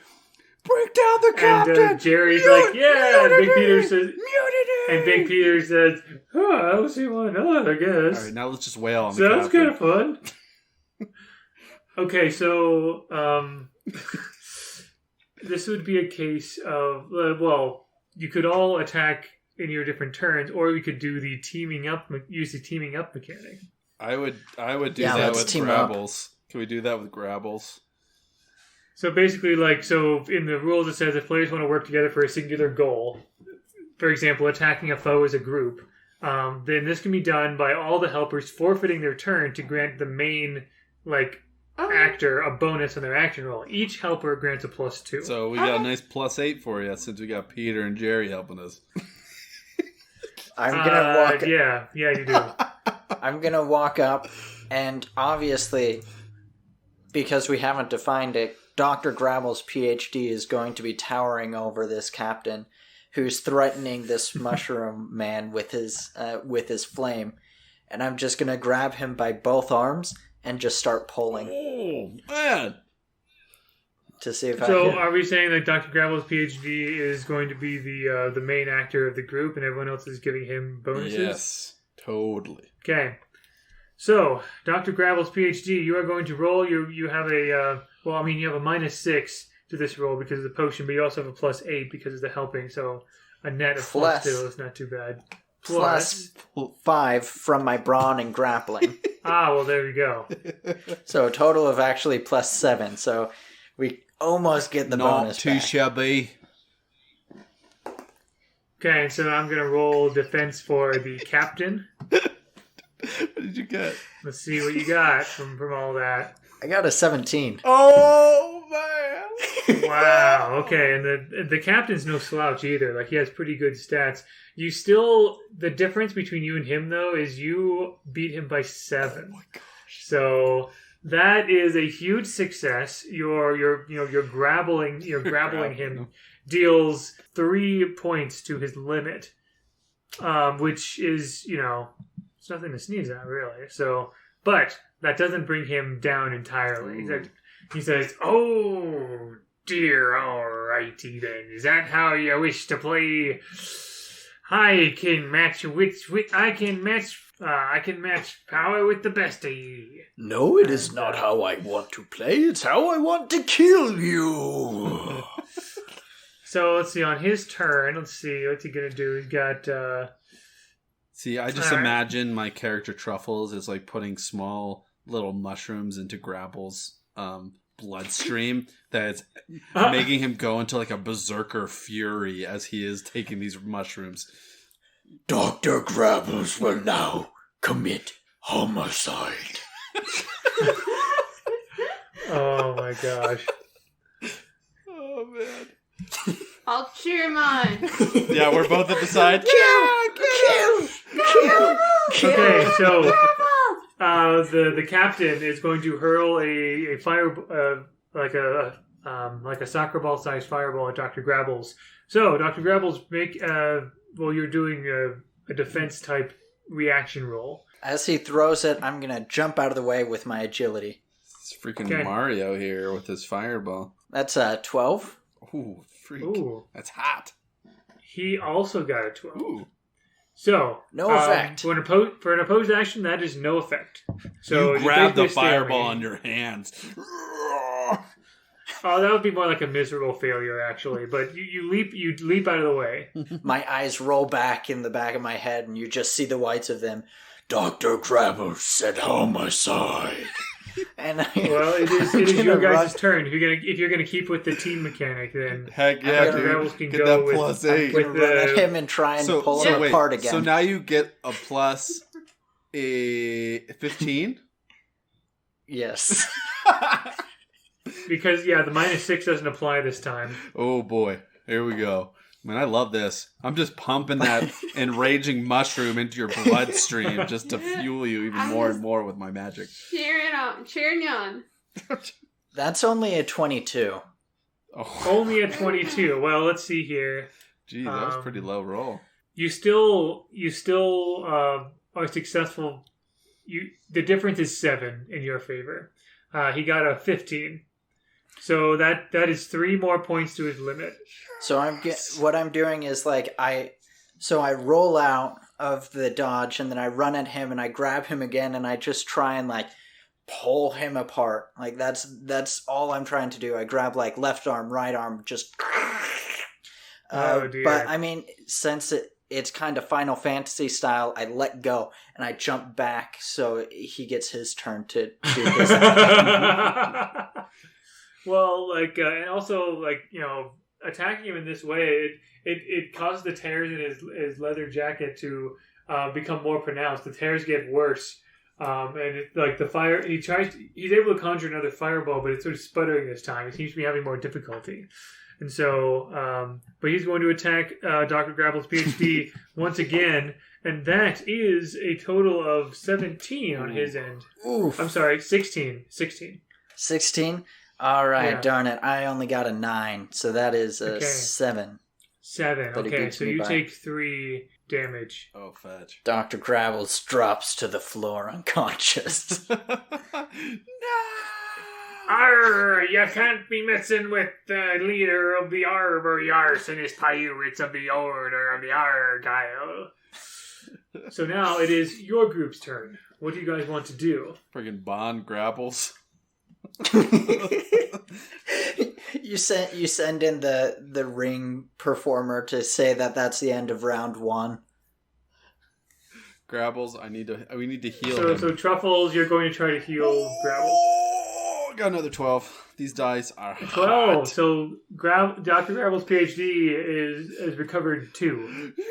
Break down the captain. And Jerry's like, yeah. And Big Peter says, Mutiny. and Big Peter says, oh, I don't see why not. I guess. All right, now let's just wail on the Sounds captain. kind of fun. Okay, so this would be a case of you could all attack in your different turns, or we could do the use the teaming up mechanic. I would do Yeah, that let's with team up. Grabbles. Can we do that with Grabbles? So basically, so in the rules it says if players want to work together for a singular goal, for example, attacking a foe as a group, then this can be done by all the helpers forfeiting their turn to grant the main, actor a bonus on their action roll. Each helper grants a +2. So we got a nice +8 for you since we got Peter and Jerry helping us. I'm gonna walk. Yeah, you do. I'm gonna walk up, and obviously, because we haven't defined it, Dr. Grabbles PhD is going to be towering over this captain, who's threatening this mushroom man with his flame, and I'm just gonna grab him by both arms and just start pulling. Oh man! To see if So I can. are we saying that Dr. Grabbles PhD is going to be the main actor of the group, and everyone else is giving him bonuses? Yes, totally. Okay. So Dr. Grabbles PhD, you are going to roll. You have a you have a -6 to this roll because of the potion, but you also have a +8 because of the helping. So a net of Plus. +2 is not too bad. Plus 5 from my brawn and grappling. Well, there we go. So a total of actually +7. So we almost get the Not bonus too back. shabby. Okay, so I'm going to roll defense for the captain. What did you get? Let's see what you got from all that. I got a 17. Oh man! Wow. Okay, and the captain's no slouch either. Like, he has pretty good stats. The difference between you and him though is you beat him by 7. Oh my gosh. So that is a huge success. You're grappling him deals 3 points to his limit, which is it's nothing to sneeze at really. So, but that doesn't bring him down entirely. He says, "Oh dear, alrighty then. Is that how you wish to play? I can match I can match power with the best of you." No, it is not how I want to play. It's how I want to kill you. So let's see, on his turn, let's see, what's he gonna do? He's got See, I just Alright. imagine my character Truffles is like putting small little mushrooms into Grapple's bloodstream that's making him go into like a berserker fury as he is taking these mushrooms. Dr. Grabbles will now commit homicide. oh my gosh. Oh man. I'll cheer him on. Yeah, we're both at the side. Okay, so the captain is going to hurl a fire like a soccer ball sized fireball at Dr. Grabbles. So Dr. Grabbles, make you're doing a defense type reaction roll. As he throws it, I'm going to jump out of the way with my agility. It's freaking Okay. Mario here with his fireball. That's 12. Ooh, freak. Ooh, That's hot. he also got a 12. Ooh. So No effect. For an opposed action, that is no effect. So you grab the basically stay fireball away. on your hands. Oh, that would be more like a miserable failure, actually. But you leap out of the way. My eyes roll back in the back of my head, and you just see the whites of them. Dr. Grabbles said homicide. And Well, it is I'm your gonna guys' turn. If you're gonna keep with the team mechanic, then Heck yeah, gonna- Rebels dude. can Get go that with- plus I'm 8. going to with run at the- him and try and pull so him wait, apart again. So now you get a plus a 15? Yes. because the -6 doesn't apply this time. Oh boy, here we go. Man, I love this. I'm just pumping that enraging mushroom into your bloodstream just to fuel you even more and more with my magic. Cheering on. That's only a 22. Oh, Only a 22. Well, let's see here. gee, that was a pretty low roll. You still are successful. The difference is 7 in your favor. He got a 15. So that is 3 more points to his limit. So what I'm doing is I roll out of the dodge and then I run at him and I grab him again and I just try and pull him apart. That's all I'm trying to do. I grab left arm, right arm, just. Oh dear. But I mean, since it's kind of Final Fantasy style, I let go and I jump back so he gets his turn to do his action. Well, like, and also, like, attacking him in this way, it causes the tears in his leather jacket to become more pronounced. The tears get worse. And like the fire, he's able to conjure another fireball, but it's sort of sputtering this time. He seems to be having more difficulty. And so, but he's going to attack Dr. Grabbles PhD once again, and that is a total of 17 on his end. Oof. I'm sorry, 16. 16? All right, Yeah. darn it. I only got a 9, so that is a Okay. 7. 7. But it Okay, beats so me you by- take 3 damage. Oh, fetch. Dr. Grabbles drops to the floor unconscious. No! Arr, you can't be messing with the leader of the Arbor Yars and his pirates of the Order of the Argyle. So now it is your group's turn. What do you guys want to do? Friggin' Bond Grabbles. You send in the ring performer to say that that's the end of round 1. Grabbles, we need to heal So, him. so Truffles, you're going to try to heal Grabbles. Oh, got another 12. These dice are 12. hot. So Dr. Grabbles PhD is recovered 2. Yeah.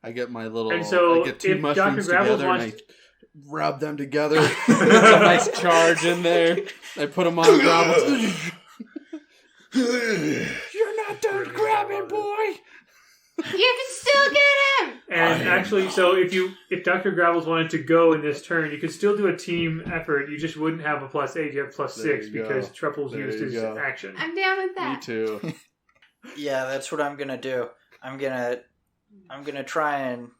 I get my little. And so I get 2 if Dr. mushrooms Grabbles together wants and I rub them together. There's a nice charge in there. I put them on Grabbles. You're not done grabbing, boy. You can still get him! And actually, so if Dr. Grabbles wanted to go in this turn, you could still do a team effort. You just wouldn't have a +8. You have +6 There you because go. Truffles There used you his go. action. I'm down with Me that. too. Yeah, that's what I'm gonna do. I'm gonna try and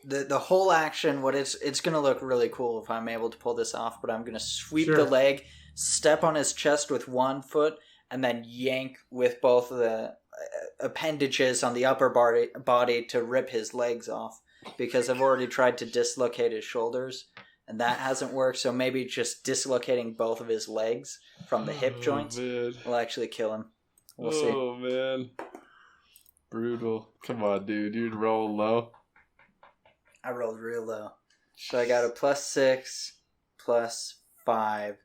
the whole action. What it's gonna look really cool if I'm able to pull this off. But I'm gonna sweep Sure. the leg, step on his chest with one foot, and then yank with both of the appendages on the upper body to rip his legs off. Because I've already tried to dislocate his shoulders, and that hasn't worked. So maybe just dislocating both of his legs from the hip joints Man. will actually kill him. We'll see. Oh, man. Brutal. Come on, dude. You'd roll low. I rolled real low. So I got a +6, +5.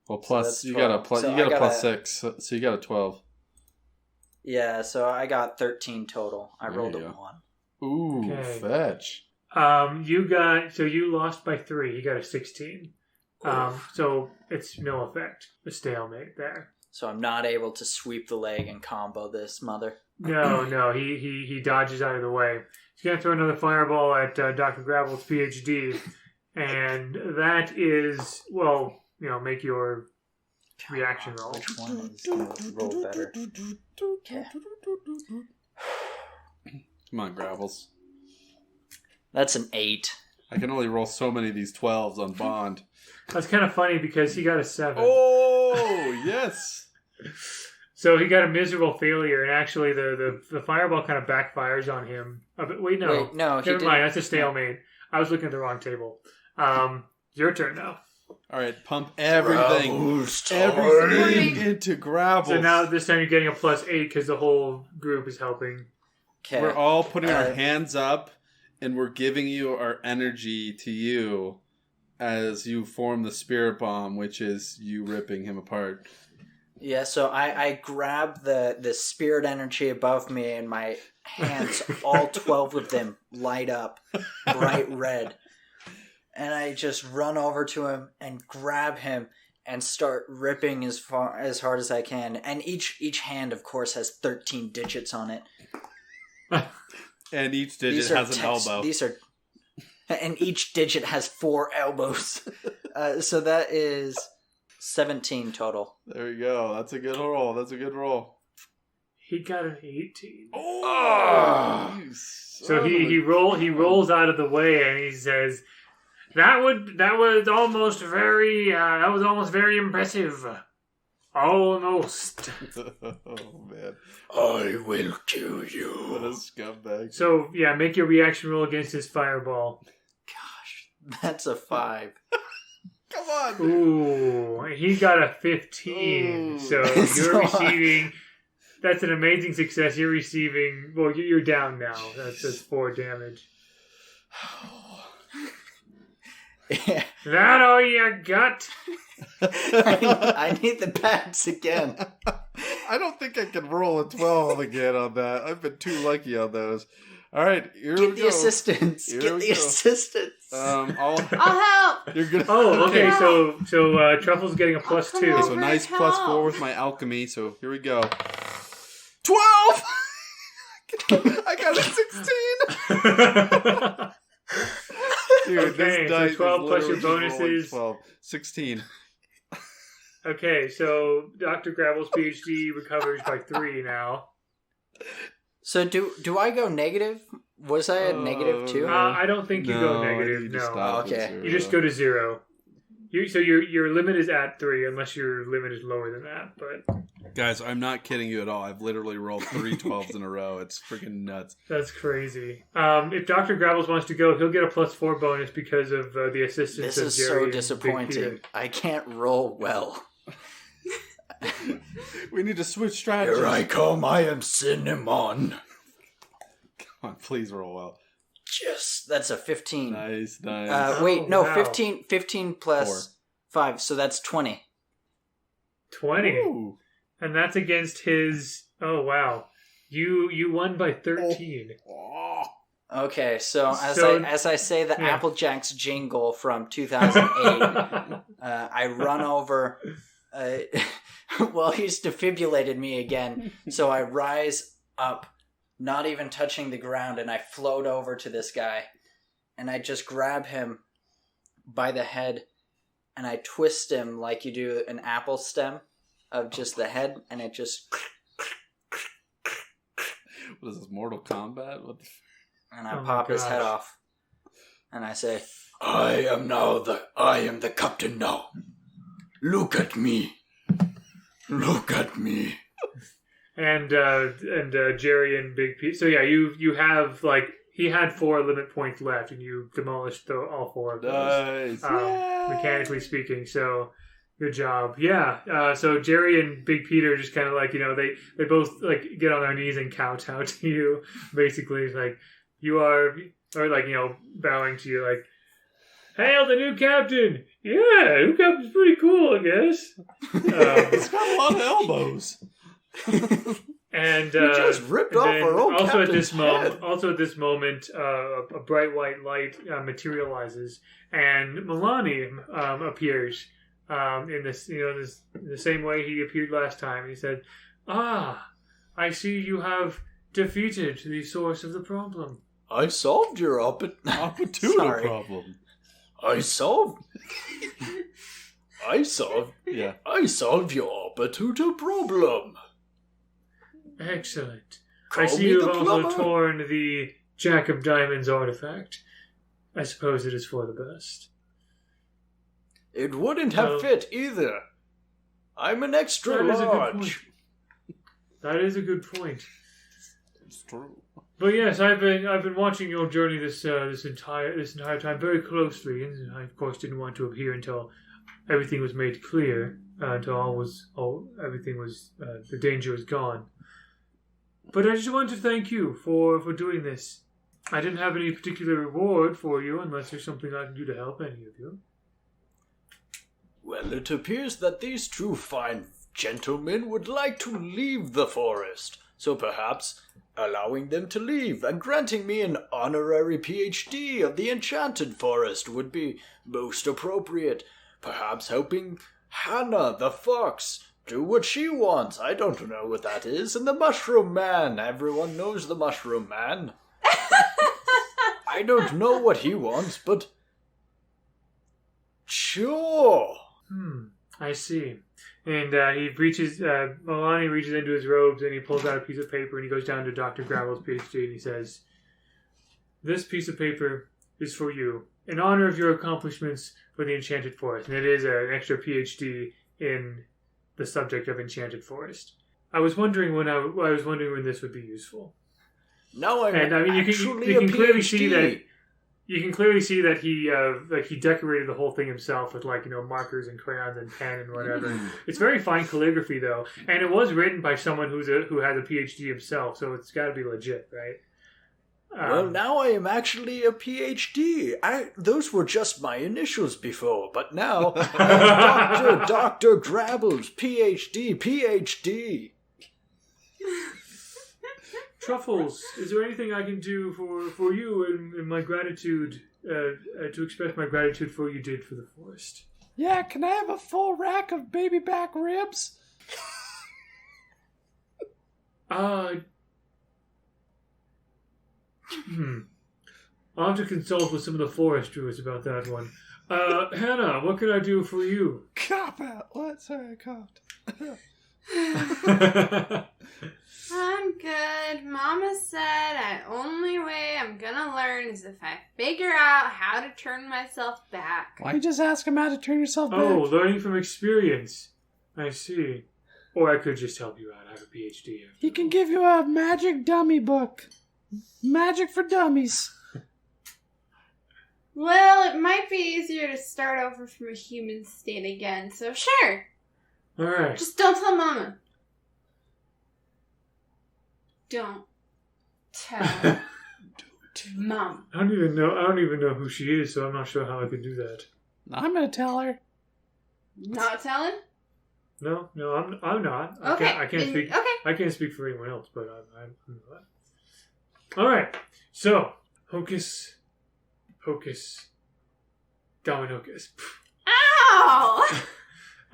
Well, plus that's you got a 12. plus. So You got I a got +6, so you got a 12. Yeah, so I got 13 total. I There rolled a you go. 1. Ooh, Okay. fetch. You lost by 3. You got a 16. So it's no effect. A stalemate there. So I'm not able to sweep the leg and combo this mother. No, he dodges out of the way. He's gonna throw another fireball at Dr. Grabbles PhD, and that is make your reaction roll. Which one is going to roll better? Okay. Come on, Grabbles. That's an 8. I can only roll so many of these 12s on Bond. That's kind of funny because he got a 7. Oh, yes. So he got a miserable failure, and actually the fireball kind of backfires on him. Wait, no. Wait, no, he Never didn't. mind, that's a stalemate. I was looking at the wrong table. Your turn now. All right, pump everything. Grabbles Everything time. into Grabbles. So now this time you're getting a +8 because the whole group is helping. Okay. We're all putting our Uh, hands up, and we're giving you our energy to you as you form the spirit bomb, which is you ripping him apart. Yeah, so I grab the spirit energy above me, and my hands, all 12 of them, light up bright red. And I just run over to him and grab him and start ripping as hard as I can. And each hand, of course, has 13 digits on it. And each digit These are has an elbow. And each digit has 4 elbows. So that is 17 total. There you go. That's a good roll. He got an 18. Oh! You So son of he a- rolls out of the way and he says, "That was almost very impressive, almost." Oh, man. I will kill What a you. scumbag. So yeah, make your reaction roll against his fireball. Gosh, that's a 5. Come on. Ooh, he got a 15. Ooh. So you're So receiving. That's an amazing success. You're receiving. Well, you're down now. That's 4 damage. Yeah. That all you got? I need the pads again. I don't think I can roll a 12 again on that. I've been too lucky on those. All right, here we go. Get the assistance. Get the assistance. I'll help. You're gonna. Oh, okay. So Truffles getting a +2. Okay, so nice +4 with my alchemy. So here we go. 12. I got a 16. Dude, Okay, this so dice 12 is plus your literally bonuses. 12. 16. Okay, so Dr. Grabbles PhD recovers by 3 now. So do I go negative? Was I at negative too? I don't think you go No, negative. you just No. stop at Okay. 0. You just go to 0. So your limit is at 3, unless your limit is lower than that. But Guys, I'm not kidding you at all. I've literally rolled 3 12s in a row. It's freaking nuts. that's crazy. If Dr. Grabbles wants to go, he'll get a +4 bonus because of the assistance This of is Jerry so and Big disappointing. Peter. I can't roll well. We need to switch strategies. Here I come, I am Cinnamon. Come on, please roll well. Yes, that's a 15. Nice. Wait, no, wow. 15 plus 5, so that's 20. 20. Ooh. And that's against his... Oh, wow. You won by 13. Oh. Okay, so So- as I say the yeah. Applejacks jingle from 2008, I run over. Well, he's defibrillated me again, so I rise up, not even touching the ground, and I float over to this guy, and I just grab him by the head, and I twist him like you do an apple stem of just the head, and it just... What is this, Mortal Kombat? What the and I Oh my pop his gosh. head off, and I say, I am the captain now. Look at me. Look at me. And Jerry and Big P. So yeah, you have like he had 4 limit points left, and you demolished all 4 of those. Nice. Mechanically speaking, so good job. Yeah. So Jerry and Big Peter just kind of like they both like get on their knees and kowtow to you. Basically, it's like you are, or like bowing to you like. Hail the new captain! Yeah, new captain's pretty cool, I guess. It's got a lot of elbows. And You just ripped off then our own also at captain's this moment, head. a bright white light materializes, and Milani appears in this, the same way he appeared last time. He said, "Ah, I see you have defeated the source of the problem." I solved your Opportunity Sorry. problem. I solved Yeah. your opportunity problem. Excellent. Call I see me you've the also plumber. torn the Jack of Diamonds artifact. I suppose it is for the best. It wouldn't have Well- fit either. I'm an extra That is a good large. point. That is a good point. It's true. But yes, I've been watching your journey this entire time very closely, and I of course didn't want to appear until everything was made clear, until everything was the danger was gone. But I just wanted to thank you for doing this. I didn't have any particular reward for you, unless there's something I can do to help any of you. Well, it appears that these two fine gentlemen would like to leave the forest, so perhaps allowing them to leave and granting me an honorary PhD of the Enchanted Forest would be most appropriate. Perhaps helping Hannah the fox do what she wants. I don't know what that is. And the Mushroom Man. Everyone knows the Mushroom Man. I don't know what he wants, but sure. I see. And Milani reaches into his robes and he pulls out a piece of paper and he goes down to Dr. Grabbles PhD and he says, "This piece of paper is for you, in honor of your accomplishments for the Enchanted Forest." And it is an extra PhD in the subject of Enchanted Forest. I was wondering when this would be useful. Now I'm And I mean, you actually can a clearly PhD. see that. You can clearly see that he decorated the whole thing himself with markers and crayons and pen and whatever. It's very fine calligraphy though, and it was written by someone who has a PhD himself, so it's got to be legit, right? Well, now I am actually a PhD. Those were just my initials before, but now I'm Dr. Grabbles PhD. Truffles, is there anything I can do for you in my gratitude, to express my gratitude for what you did for the forest? Yeah, can I have a full rack of baby back ribs? I'll have to consult with some of the forest druids about that one. Hannah, what can I do for you? Cop out. What? Sorry, I coughed. I'm good. Mama said the only way I'm gonna learn is if I figure out how to turn myself back. Why don't you just ask him how to turn yourself back? Oh, learning from experience. I see. Or I could just help you out. I have a PhD. He can give you a magic dummy book. Magic for dummies. Well, it might be easier to start over from a human state again, so sure. Alright. Just don't tell Mama. Don't tell Mom. I don't even know who she is, so I'm not sure how I could do that. I'm gonna tell her. Not telling? No, I'm not. Okay. I can't speak. Okay. I can't speak for anyone else, but I'm not. All right. So, hocus, pocus, dominocus. Ow!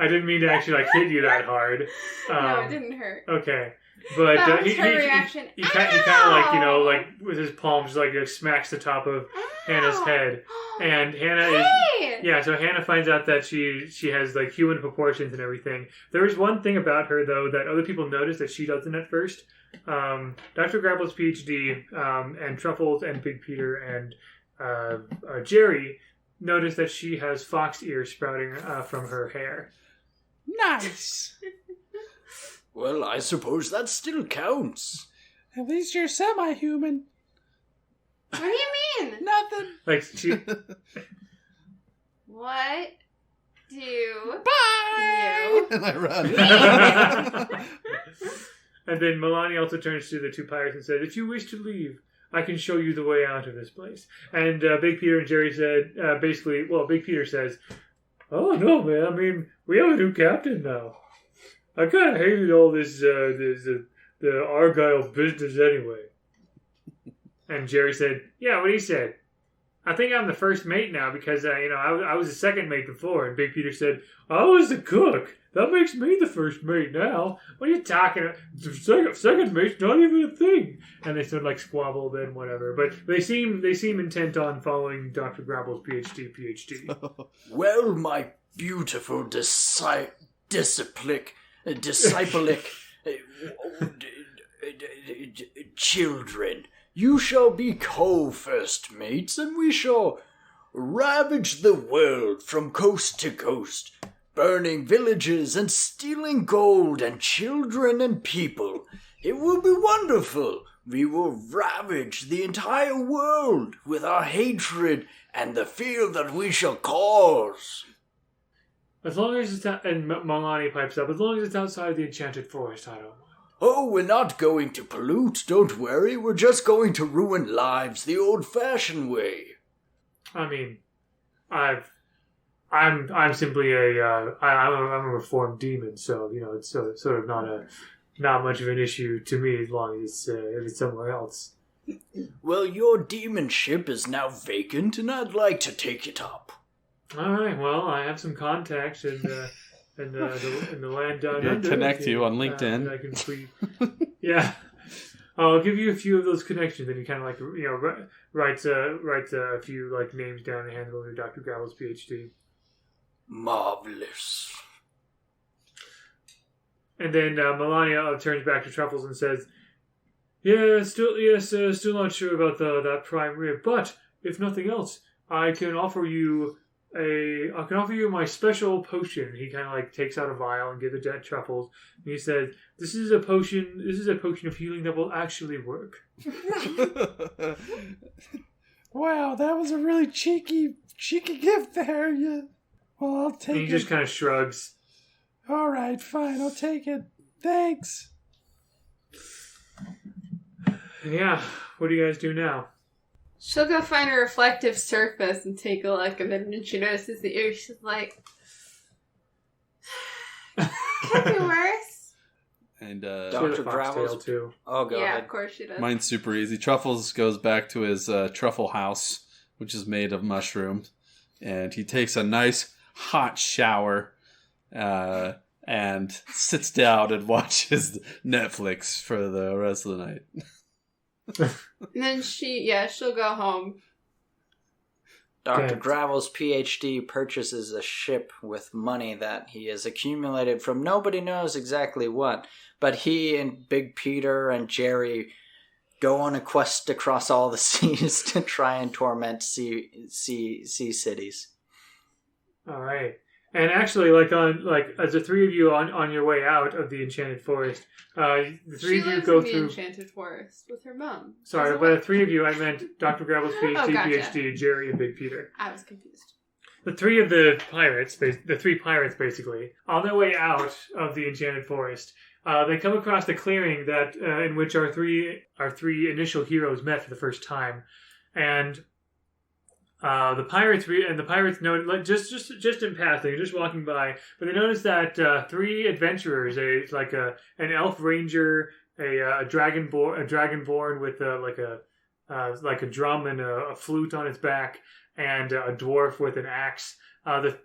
I didn't mean to actually hit you that hard. No, it didn't hurt. Okay. But That was her reaction. He kind of with his palms smacks the top of Hannah's head, and Hannah is so Hannah finds out that she has human proportions and everything. There is one thing about her though that other people notice that she doesn't at first. Dr. Grabbles PhD and Truffles and Big Peter and Jerry notice that she has fox ears sprouting from her hair. Nice. Well, I suppose that still counts. At least you're semi-human. What do you mean? Nothing. What do Bye! And I run. And then Melania also turns to the two pirates and says, "If you wish to leave, I can show you the way out of this place." And Big Peter and Jerry said, Big Peter says, "Oh, no, man. I mean, we have a new captain now. I kind of hated all this, the Argyle business anyway." And Jerry said, "Yeah, what he said. I think I'm the first mate now because, I was the second mate before." And Big Peter said, "I was the cook. That makes me the first mate now. What are you talking about? Second mate's not even a thing." And they sort of squabble a bit and whatever. But they seem intent on following Dr. Grabbles PhD. Well, my beautiful disciplic children, you shall be co-first mates, and we shall ravage the world from coast to coast, burning villages and stealing gold and children and people. It will be wonderful. We will ravage the entire world with our hatred and the fear that we shall cause. As long as it's and Malani pipes up, as long as it's outside the enchanted forest, I don't mind. Oh, we're not going to pollute, don't worry. We're just going to ruin lives the old-fashioned way. I mean, I'm simply I'm a reformed demon, so it's sort of not much of an issue to me as long as if it's somewhere else. Well, your demonship is now vacant, and I'd like to take it up. All right. Well, I have some contacts in the land down Yeah, under. connect you on LinkedIn. I can yeah. I'll give you a few of those connections, and he kind of writes a few names down and hands over to Dr. Grabbles PhD. Marvelous. And then Melania turns back to Truffles and says, still not sure about that prime rib, but if nothing else, I can offer you my special potion." He kind of takes out a vial and gives it to Truffles, and he says, This is a potion of healing that will actually work." Wow, that was a really cheeky gift there. Yeah. Well, I'll take it. And he just kind of shrugs. All right, fine, I'll take it. Thanks. Yeah, what do you guys do now? She'll go find a reflective surface and take a look, and then when she notices the ear, she's like, could be worse. And She has Dr. a foxtail, Grabbles. too. Oh, go Yeah, ahead. of course she does. mine's super easy. Truffles goes back to his truffle house, which is made of mushrooms, and he takes a nice hot shower and sits down and watches Netflix for the rest of the night. And then she'll go home. Dr. Okay. Grabbles PhD purchases a ship with money that he has accumulated from nobody knows exactly what, but he and Big Peter and Jerry go on a quest across all the seas to try and torment sea cities. All right. And actually, as the three of you on your way out of the Enchanted Forest, the three She of you lives go in the through. Enchanted Forest with her mom. Sorry, As by a- the three of you, I meant Dr. Grabbles PhD, Oh, gotcha. PhD, Jerry, and Big Peter. I was confused. The three of the three pirates, basically, on their way out of the Enchanted Forest, they come across the clearing that in which our three initial heroes met for the first time, and the pirates know, like, just in passing, just walking by, but they notice that three adventurers, an elf ranger, a dragonborn with like a drum and a flute on its back, and a dwarf with an axe.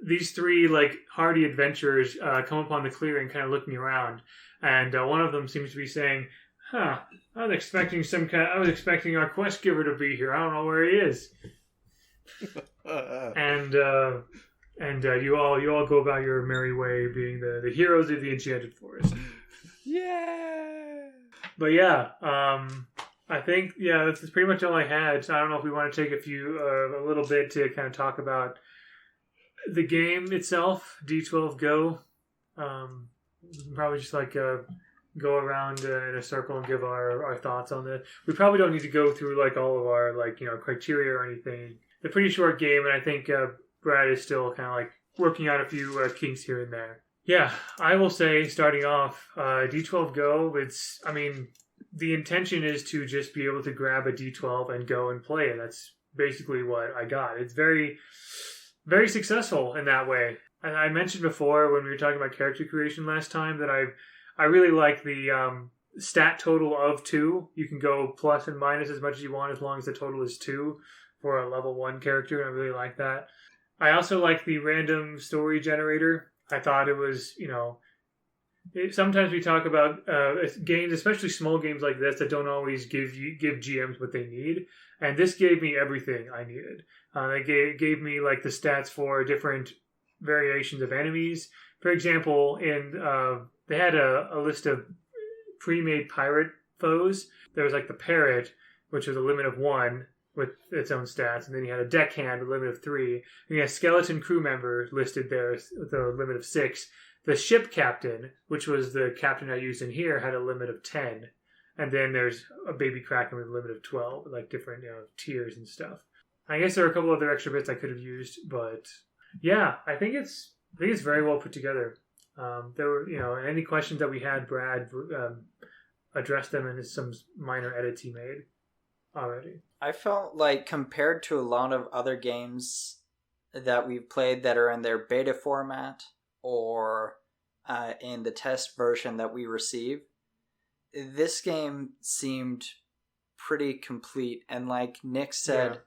These three hardy adventurers come upon the clearing, kind of looking around, and one of them seems to be saying, "Huh, I was expecting our quest giver to be here. I don't know where he is." And you all go about your merry way, being the heroes of the Enchanted Forest. Yeah. But yeah, I think that's pretty much all I had. So I don't know if we want to take a little bit to kind of talk about the game itself, D12Go. Probably just go around in a circle and give our thoughts on this. We probably don't need to go through all of our criteria or anything. It's a pretty short game, and I think Brad is still kind of working out a few kinks here and there. Yeah, I will say, starting off, D12Go, the intention is to just be able to grab a D12 and go and play, and that's basically what I got. It's very, very successful in that way. And I mentioned before when we were talking about character creation last time that I really like the stat total of 2. You can go plus and minus as much as you want as long as the total is 2 for a level 1 character, and I really like that. I also like the random story generator. I thought it was, sometimes we talk about games, especially small games like this, that don't always give GMs what they need, and this gave me everything I needed. It gave me the stats for different variations of enemies. For example, they had a list of pre-made pirate foes. There was the parrot, which was a limit of 1 with its own stats, and then you had a deckhand with a limit of 3, and you had a skeleton crew member listed there with a limit of 6. The ship captain, which was the captain I used in here, had a limit of 10, and then there's a baby kraken with a limit of 12, different tiers and stuff. I guess there are a couple other extra bits I could have used, but yeah, I think it's very well put together. There were any questions that we had, Brad addressed them in some minor edits he made already. I felt like compared to a lot of other games that we've played that are in their beta format or in the test version that we receive, this game seemed pretty complete. And like Nick said,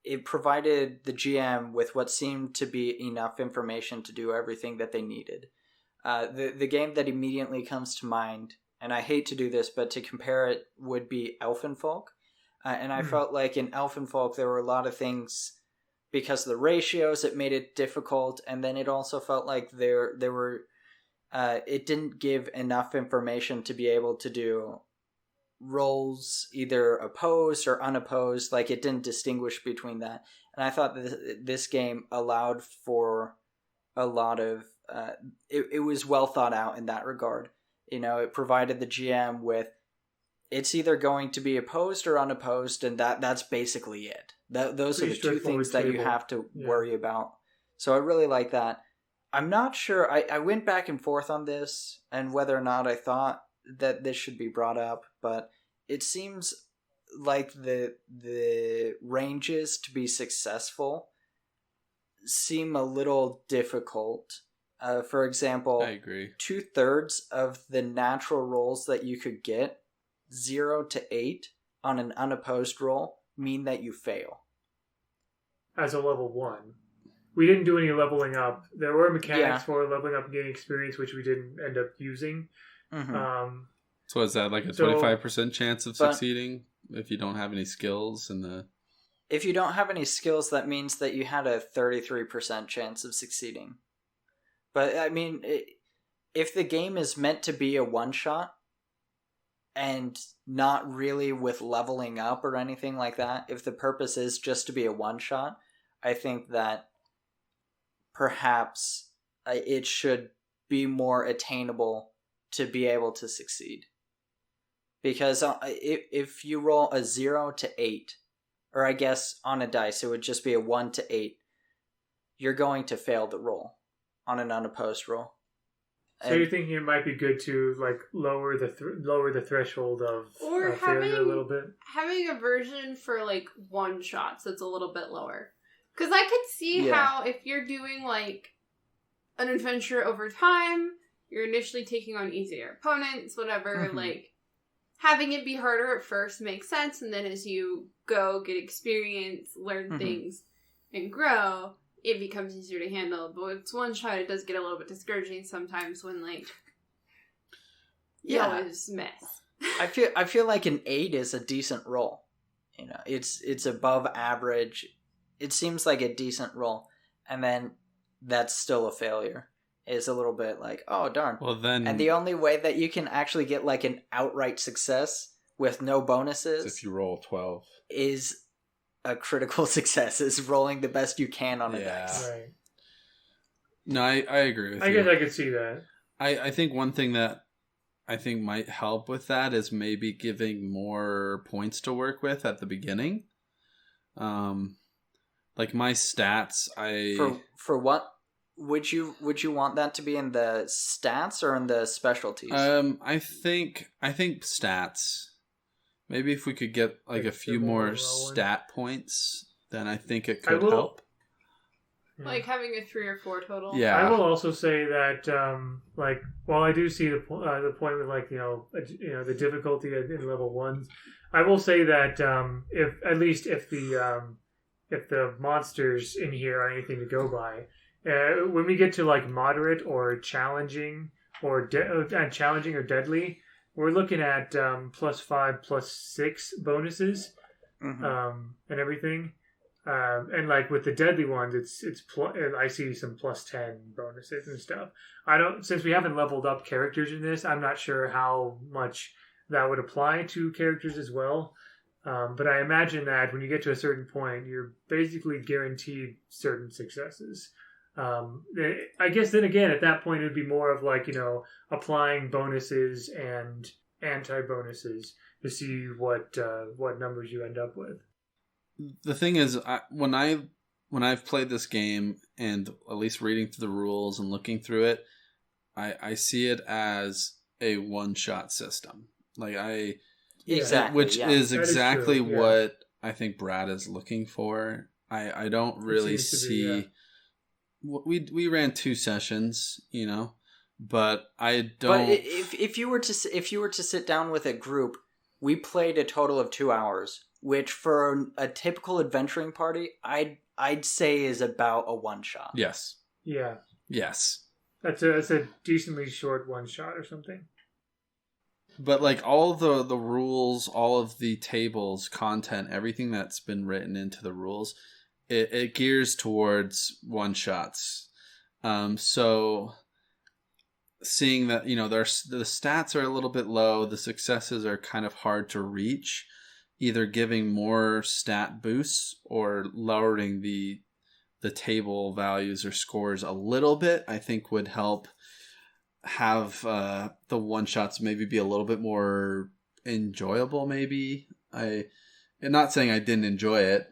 it provided the GM with what seemed to be enough information to do everything that they needed. The game that immediately comes to mind, and I hate to do this, but to compare it would be Elfenfolk. And I felt like in Elfenfolk there were a lot of things, because of the ratios, it made it difficult, and then it also felt like there were it didn't give enough information to be able to do rolls either opposed or unopposed. It didn't distinguish between that, and I thought that this game allowed for a lot of it was well thought out in that regard. It provided the GM with, it's either going to be opposed or unopposed, and that's basically it. Those are the two things that you have to worry about. So I really like that. I'm not sure. I went back and forth on this and whether or not I thought that this should be brought up, but it seems like the ranges to be successful seem a little difficult. For example, I agree. 2/3 of the natural rolls that you could get, 0 to 8 on an unopposed roll, mean that you fail. As a level 1. We didn't do any leveling up. There were mechanics for leveling up and getting experience, which we didn't end up using. Mm-hmm. So is that like a 25% chance of succeeding if you don't have any skills in the... If you don't have any skills, that means that you had a 33% chance of succeeding. But, I mean, if the game is meant to be a one-shot, and not really with leveling up or anything like that, if the purpose is just to be a one-shot, I think that perhaps it should be more attainable to be able to succeed. Because if you roll a 0 to 8, or I guess on a dice it would just be a 1 to 8, you're going to fail the roll on an unopposed roll. So you're thinking it might be good to like lower the threshold of failure a little bit? Having a version for like one shots that's a little bit lower. Because I could see how if you're doing like an adventure over time, you're initially taking on easier opponents, whatever, like having it be harder at first makes sense, and then as you go, get experience, learn things, and grow, it becomes easier to handle. But with one shot, it does get a little bit discouraging sometimes when, like, you always miss. I feel like an 8 is a decent roll. You know, it's above average. It seems like a decent roll, and then that's still a failure. Is a little bit like, oh darn. Well then, and the only way that you can actually get like an outright success with no bonuses, if you roll 12, is a critical success. Is rolling the best you can on a dice. Right. No, I agree with you. I guess I could see that. I think one thing that I think might help with that is maybe giving more points to work with at the beginning. Like my stats, for what would you want that to be in the stats or in the specialties? I think stats. Maybe if we could get like a few more stat points, then I think it could help. Like having a 3 or 4 total. Yeah. I will also say that, like, while I do see the point with, like, the difficulty in level 1s, I will say that if the monsters in here are anything to go by, when we get to like moderate or challenging or challenging or deadly, we're looking at +5, +6 bonuses, and everything. And like with the deadly ones, I see some +10 bonuses and stuff. Since we haven't leveled up characters in this, I'm not sure how much that would apply to characters as well. But I imagine that when you get to a certain point, you're basically guaranteed certain successes. I guess then again, at that point, it would be more of like, applying bonuses and anti-bonuses to see what numbers you end up with. The thing is, when I've played this game and at least reading through the rules and looking through it, I see it as a one-shot system. Like which is exactly what I think Brad is looking for. I don't really see. We ran 2 sessions, but I don't. But if you were to sit down with a group, we played a total of 2 hours, which for a typical adventuring party, I'd say is about a one shot. Yes. Yeah. Yes. That's a decently short one shot or something. But like all the rules, all of the tables, content, everything that's been written into the rules, it gears towards one shots. So seeing that, the stats are a little bit low, the successes are kind of hard to reach, either giving more stat boosts or lowering the table values or scores a little bit, I think would help have the one shots maybe be a little bit more enjoyable. Maybe I'm not saying I didn't enjoy it.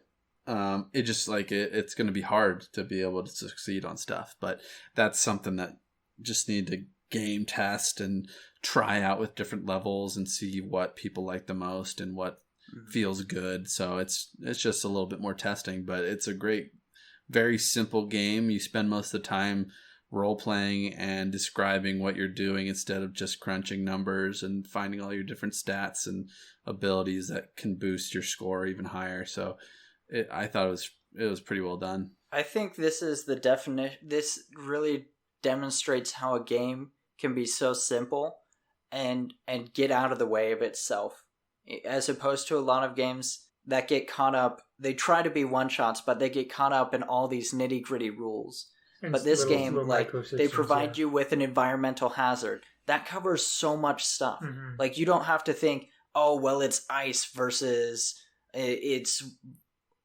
It just like it's going to be hard to be able to succeed on stuff, but that's something that just need to game test and try out with different levels and see what people like the most and what feels good. So it's just a little bit more testing, but it's a great, very simple game. You spend most of the time role playing and describing what you're doing instead of just crunching numbers and finding all your different stats and abilities that can boost your score even higher. So I thought it was pretty well done. I think this is the definition. This really demonstrates how a game can be so simple and get out of the way of itself, as opposed to a lot of games that get caught up. They try to be one-shots, but they get caught up in all these nitty-gritty rules. And but this game, like, they microsystems, provide you with an environmental hazard. That covers so much stuff. Mhm. Like, you don't have to think, oh, well, it's ice versus it's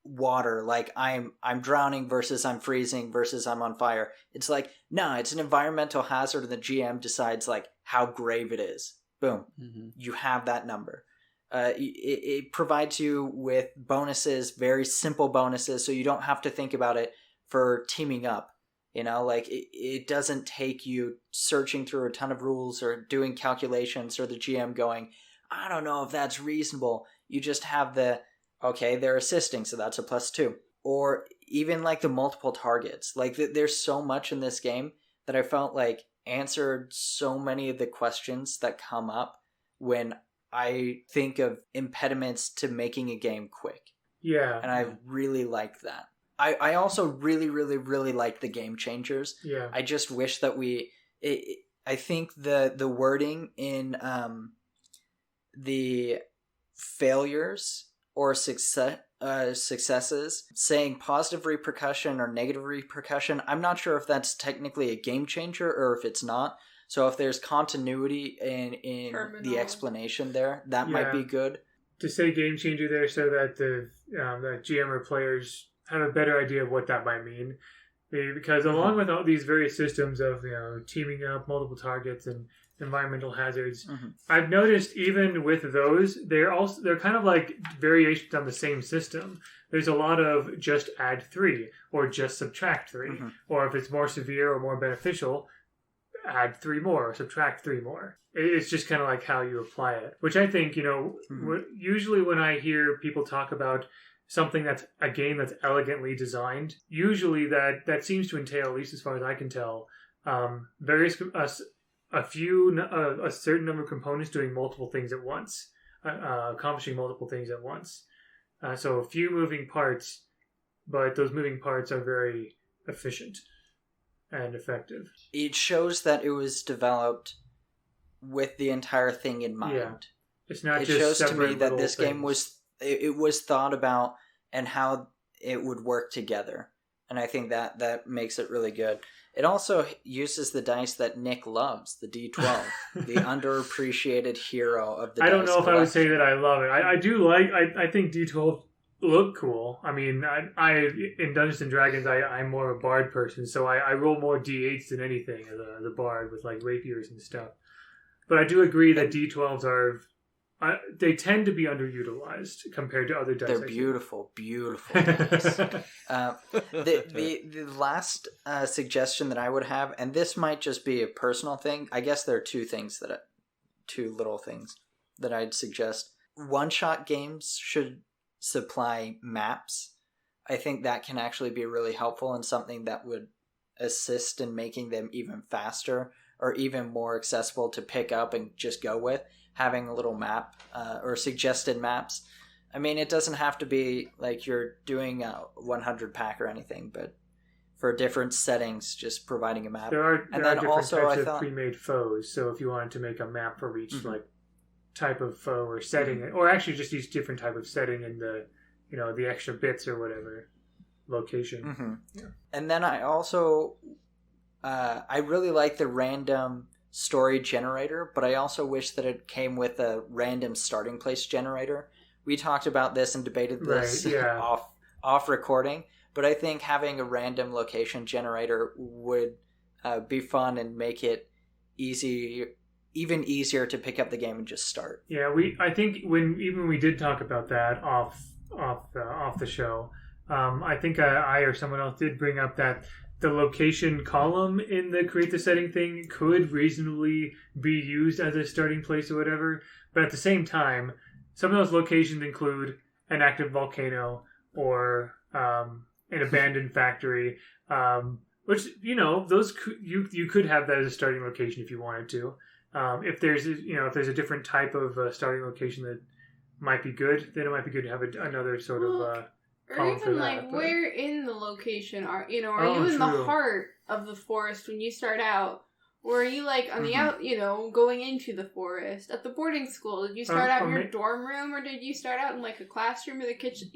water. Like, I'm drowning versus I'm freezing versus I'm on fire. It's like, no, it's an environmental hazard, and the GM decides, like, how grave it is. Boom. Mm-hmm. You have that number. It provides you with bonuses, very simple bonuses, so you don't have to think about it for teaming up. You know, like, it doesn't take you searching through a ton of rules or doing calculations or the GM going, I don't know if that's reasonable. You just have okay, they're assisting, so that's a +2. Or even, like, the multiple targets. Like, there's so much in this game that I felt like answered so many of the questions that come up when I think of impediments to making a game quick. Yeah. And I really like that. I also really, really, really like the game changers. Yeah. I just wish that I think the wording in the failures or successes, saying positive repercussion or negative repercussion, I'm not sure if that's technically a game changer or if it's not. So if there's continuity in the explanation there, that might be good. To say game changer there so that the GM or players have a better idea of what that might mean. Because along with all these various systems of, teaming up, multiple targets, and environmental hazards, I've noticed even with those, they're kind of like variations on the same system. There's a lot of just add 3 or just subtract 3, or if it's more severe or more beneficial, add 3 more or subtract 3 more. It's just kind of like how you apply it, which I think, usually when I hear people talk about something that's a game that's elegantly designed, usually that seems to entail, at least as far as I can tell, a certain number of components doing multiple things at once, accomplishing multiple things at once. So a few moving parts, but those moving parts are very efficient and effective. It shows that it was developed with the entire thing in mind. Yeah. It's not it just shows to separate me that this things. game was thought about and how it would work together. And I think that makes it really good. It also uses the dice that Nick loves, the D12, the underappreciated hero of the dice. I don't know if collection. I would say that I love it. I think D12 look cool. I mean, I in Dungeons and Dragons, I'm more of a bard person, so I roll more D8s than anything as a bard with, like, rapiers and stuff. But I do agree that D12s are... they tend to be underutilized compared to other dice. They're beautiful, beautiful dice. The last suggestion that I would have, and this might just be a personal thing. I guess there are two little things that I'd suggest. One-shot games should supply maps. I think that can actually be really helpful and something that would assist in making them even faster or even more accessible to pick up and just go with. Having a little map or suggested maps. I mean, it doesn't have to be like you're doing a 100 pack or anything, but for different settings, just providing a map. There are different types of pre-made foes, so if you wanted to make a map for each like type of foe or setting, or actually just each different type of setting in the the extra bits or whatever location. Yeah. And then I also I really like the random story generator, but I also wish that it came with a random starting place generator. We talked about this and debated this off recording, but I think having a random location generator would be fun and make it even easier to pick up the game and just start. Yeah, I think when we did talk about that off the show, I think I or someone else did bring up that the location column in the create the setting thing could reasonably be used as a starting place or whatever. But at the same time, some of those locations include an active volcano or an abandoned factory, which, those you could have that as a starting location if you wanted to. If there's a different type of starting location that might be good, then it might be good to have another sort of or even where in the location are you in the heart of the forest when you start out, or are you like on the out, going into the forest at the boarding school? Did you start out in your dorm room, or did you start out in like a classroom or the kitchen?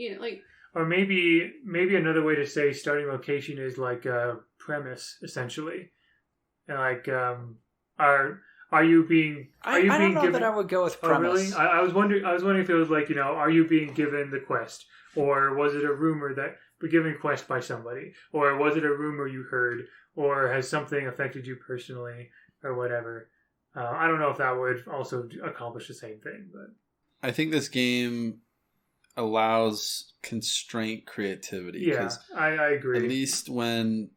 Or maybe another way to say starting location is like a premise, essentially. Like, are you being? I don't know that I would go with premise. Oh, really? I was wondering if it was like, are you being given the quest, or was it a rumor that we're given a quest by somebody, or was it a rumor you heard, or has something affected you personally, or whatever? I don't know if that would also accomplish the same thing, but I think this game allows constraint creativity. Yeah, I agree. At least when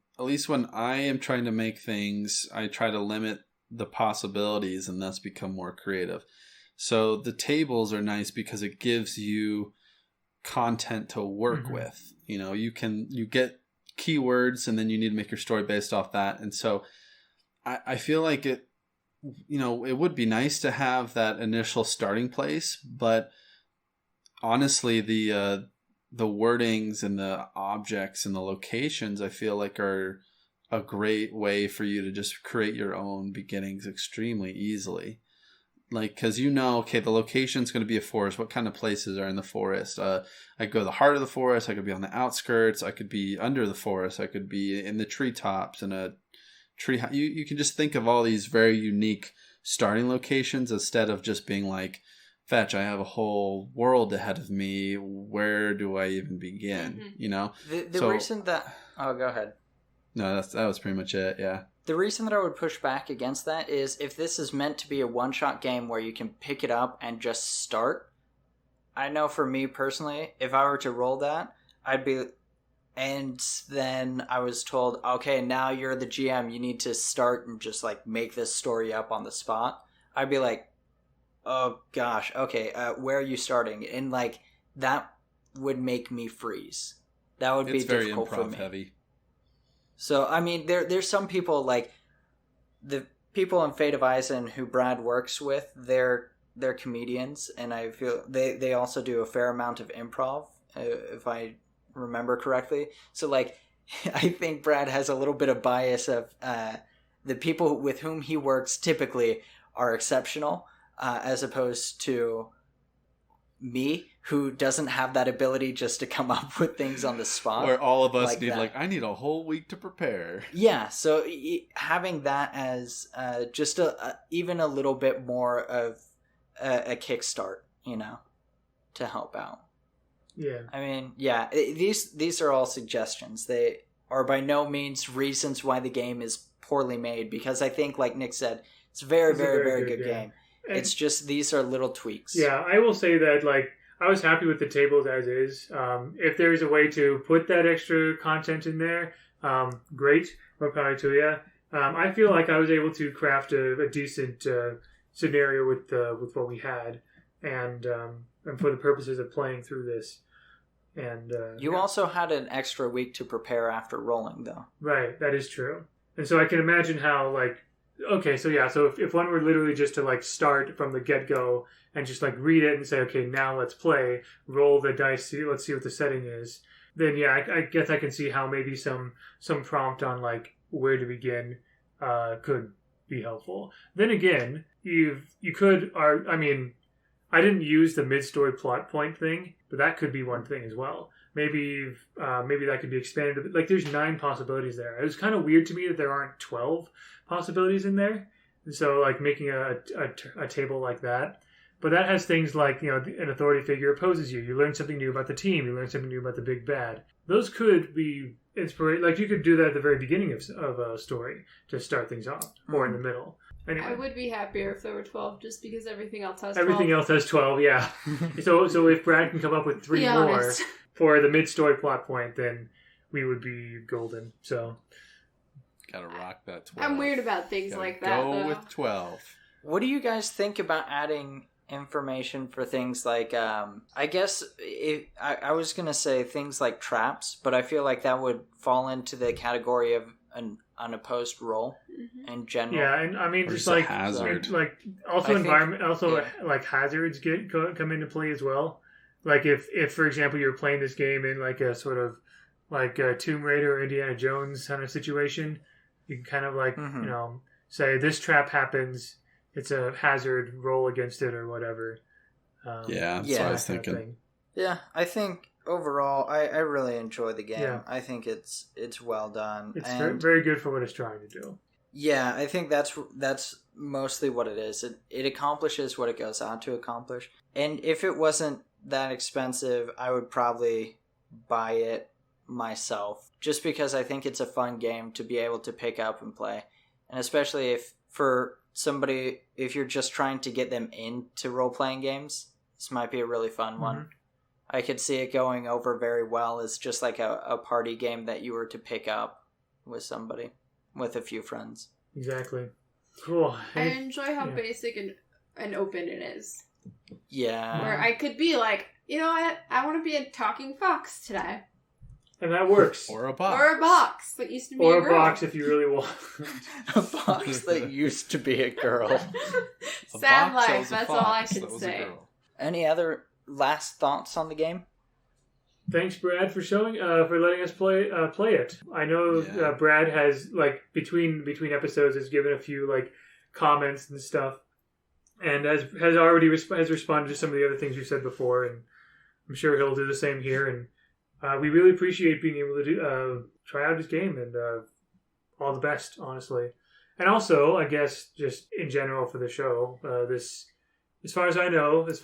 I am trying to make things, I try to limit the possibilities and thus become more creative. So the tables are nice because it gives you content to work with. You get keywords and then you need to make your story based off that. And so I feel like it would be nice to have that initial starting place, but honestly, the wordings and the objects and the locations, I feel like are a great way for you to just create your own beginnings extremely easily. Like, because the location's going to be a forest. What kind of places are in the forest? I could go to the heart of the forest. I could be on the outskirts. I could be under the forest. I could be in the treetops in a tree. You can just think of all these very unique starting locations instead of just being like, fetch, I have a whole world ahead of me. Where do I even begin? The reason that... Oh, go ahead. No, that was pretty much it, yeah. The reason that I would push back against that is if this is meant to be a one-shot game where you can pick it up and just start, I know for me personally, if I were to roll that, I'd be... And then I was told, okay, now you're the GM, you need to start and just like make this story up on the spot. I'd be like, oh gosh, okay, where are you starting? And like, that would make me freeze. That would be difficult for me. It's very improv heavy. So, I mean, there's some people, like, the people in Fate of Eisen who Brad works with, they're comedians, and I feel they also do a fair amount of improv, if I remember correctly. So, like, I think Brad has a little bit of bias of the people with whom he works typically are exceptional, as opposed to me, who doesn't have that ability just to come up with things on the spot. Where all of us I need a whole week to prepare. Yeah, so having that as just even a little bit more of a kickstart, to help out. Yeah. I mean, yeah, these are all suggestions. They are by no means reasons why the game is poorly made, because I think, like Nick said, it's a very, very, very good game. And it's just, these are little tweaks. Yeah, I will say that, like, I was happy with the tables as is. If there's a way to put that extra content in there, great. More power to you. I feel like I was able to craft a decent scenario with what we had, and for the purposes of playing through this. And you also had an extra week to prepare after rolling, though. Right, that is true. And so I can imagine how, like, okay, so yeah, so if one were literally just to like start from the get-go and just like read it and say, okay, now let's play, roll the dice, let's see what the setting is, then yeah, I guess I can see how maybe some prompt on like where to begin could be helpful. Then again, you could, I mean, I didn't use the mid-story plot point thing, but that could be one thing as well. Maybe that could be expanded a bit. Like, there's 9 possibilities there. It was kind of weird to me that there aren't 12 possibilities in there. And so, like, making a table like that. But that has things like, an authority figure opposes you. You learn something new about the team. You learn something new about the big bad. Those could be inspiration. Like, you could do that at the very beginning of a story to start things off, or in the middle. Anyway. I would be happier if there were 12, just because everything else has 12. Everything else has 12, yeah. So if Brad can come up with 3 more for the mid-story plot point, then we would be golden. So, Gotta rock that 12. I'm weird about things Gotta like that, go though. with 12. What do you guys think about adding information for things like, I guess I was going to say things like traps, but I feel like that would fall into the category of an unopposed roll in general. Yeah, and I mean, Or just just a like, hazard. like also I think- environment, also yeah. like hazards come into play as well. Like if for example you're playing this game in like a sort of like a Tomb Raider or Indiana Jones kind of situation, you can kind of like Mhm. you know say this trap happens, it's a hazard, roll against it or whatever. Yeah, that's Yeah. what I was that kind of thinking. thing. Yeah, I think overall, I really enjoy the game. Yeah. I think it's well done. It's and very good for what it's trying to do. yeah, I think that's mostly what it is. It accomplishes what it goes out to accomplish. And if it wasn't that expensive, I would probably buy it myself, just because I think it's a fun game to be able to pick up and play. And especially if for somebody, if you're just trying to get them into role-playing games, this might be a really fun one. I could see it going over very well as just like a party game that you were to pick up with somebody, with a few friends. Exactly. Cool. I enjoy how basic and open it is. Yeah. Where I could be like, you know what? I want to be a talking fox today. And that works. Or a box. Or a box that used to be Or a a girl. box if you really want. A box that used to be a girl. A Sad box that life, was a that's all I fox can that was a say. girl. Any other last thoughts on the game? Thanks, Brad, for showing for letting us play it. I know Yeah. Brad has like between episodes has given a few like comments and stuff, and has already has responded to some of the other things you said before, and I'm sure he'll do the same here. And we really appreciate being able to try out his game, and all the best, honestly. And also, I guess just in general for the show, this. As far as I know, this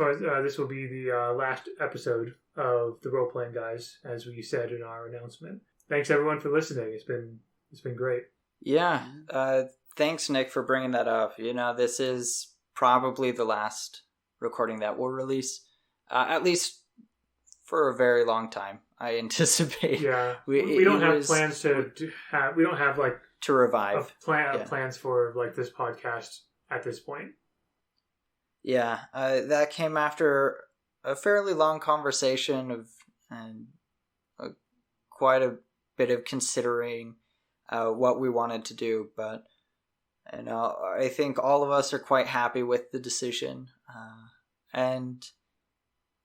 will be the last episode of the Role Playing Guys, as we said in our announcement. Thanks everyone for listening. It's been great. Yeah. Thanks, Nick, for bringing that up. You know, this is probably the last recording that we'll release, at least for a very long time. I anticipate. Yeah, we don't have plans to have. We don't have like to revive plans for like this podcast at this point. Yeah, that came after a fairly long conversation of quite a bit of considering what we wanted to do, but you know, I think all of us are quite happy with the decision, and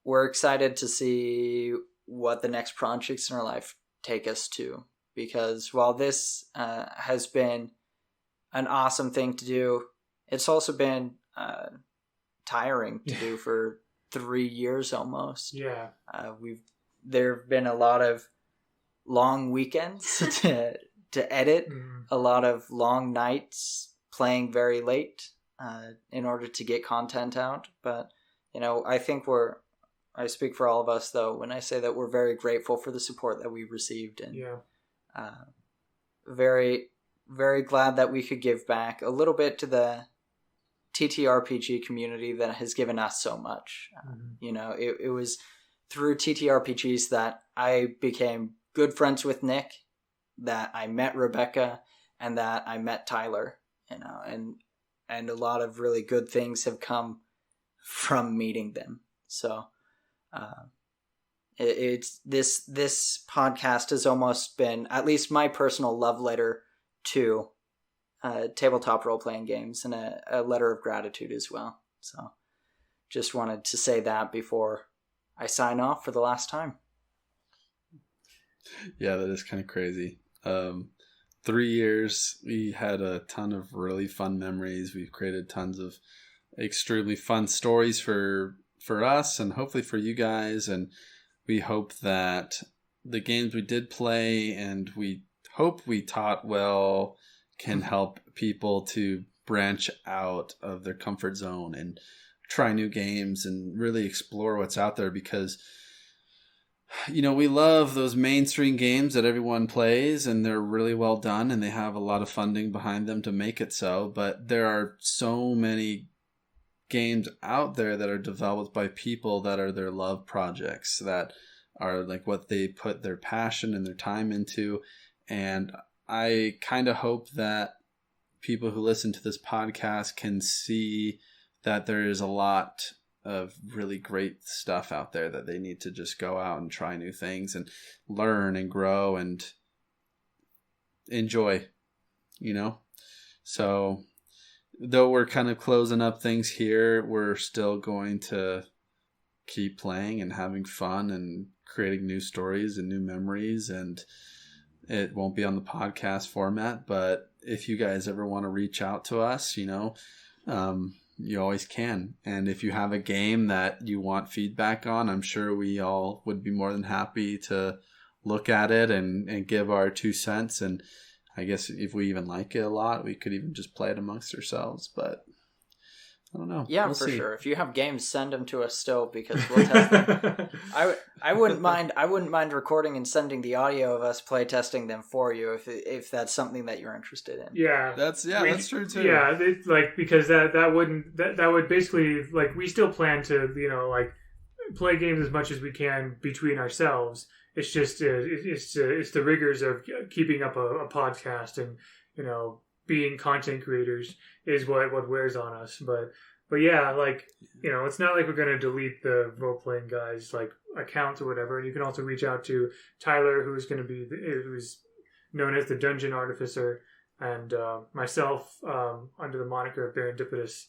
we're excited to see what the next projects in our life take us to. Because while this has been an awesome thing to do, it's also been tiring to do for 3 years almost. Yeah. There have been a lot of long weekends to edit, a lot of long nights playing very late in order to get content out. But, you know, I think I speak for all of us though when I say that we're very grateful for the support that we've received, and very, very glad that we could give back a little bit to the TTRPG community that has given us so much. You know, it was through TTRPGs that I became good friends with Nick, that I met Rebecca, and that I met Tyler. You know, and a lot of really good things have come from meeting them. So, it's this podcast has almost been at least my personal love letter to tabletop role-playing games, and a letter of gratitude as well. So just wanted to say that before I sign off for the last time. Yeah, that is kind of crazy. 3 years, we had a ton of really fun memories. We've created tons of extremely fun stories for us, and hopefully for you guys. And we hope that the games we did play and we hope we taught well can help people to branch out of their comfort zone and try new games and really explore what's out there. Because, you know, we love those mainstream games that everyone plays, and they're really well done, and they have a lot of funding behind them to make it so. But there are so many games out there that are developed by people that are their love projects, that are like what they put their passion and their time into. And I kind of hope that people who listen to this podcast can see that there is a lot of really great stuff out there that they need to just go out and try new things and learn and grow and enjoy, So though we're kind of closing up things here, we're still going to keep playing and having fun and creating new stories and new memories, and it won't be on the podcast format, but if you guys ever want to reach out to us, you always can. And if you have a game that you want feedback on, I'm sure we all would be more than happy to look at it and give our 2 cents. And I guess if we even like it a lot, we could even just play it amongst ourselves. But I don't know. Yeah, we'll for see. Sure. If you have games, send them to us still, because we'll test them. I wouldn't mind recording and sending the audio of us play testing them for you if that's something that you're interested in. Yeah, that's true too. Yeah, because that would basically, we still plan to play games as much as we can between ourselves. It's just it's the rigors of keeping up a podcast and being content creators is what wears on us. But yeah, it's not like we're going to delete the role-playing guys accounts or whatever. And you can also reach out to Tyler, who's known as the Dungeon Artificer, and myself under the moniker of Serendipitous.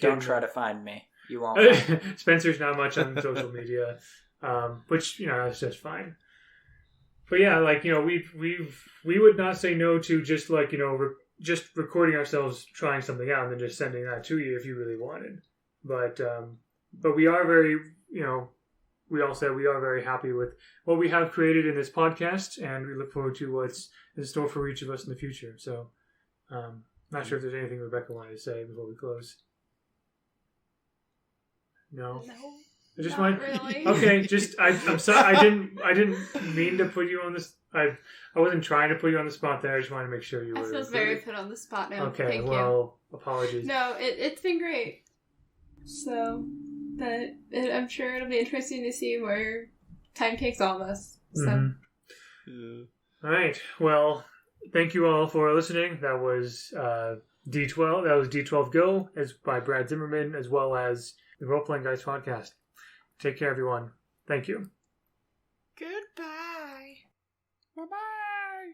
Don't try to find me. You won't. Spencer's not much on social media, which that's just fine. But yeah, we would not say no to just just recording ourselves trying something out and then just sending that to you if you really wanted. But we are very, we all said we are very happy with what we have created in this podcast, and we look forward to what's in store for each of us in the future. So, not sure if there's anything Rebecca wanted to say before we close. No. I just Not really. Okay. I'm sorry. I didn't mean to put you on this. I wasn't trying to put you on the spot there. I just wanted to make sure you were. I feel very put on the spot now. Okay. Thank Well, apologies. No, it's been great. So, but I'm sure it'll be interesting to see where time takes all of us. So. Mm-hmm. All right. Well, thank you all for listening. That was D12. That was D12Go, as by Brad Zimmerman, as well as the Role Playing Guys podcast. Take care, everyone. Thank you. Goodbye. Bye-bye.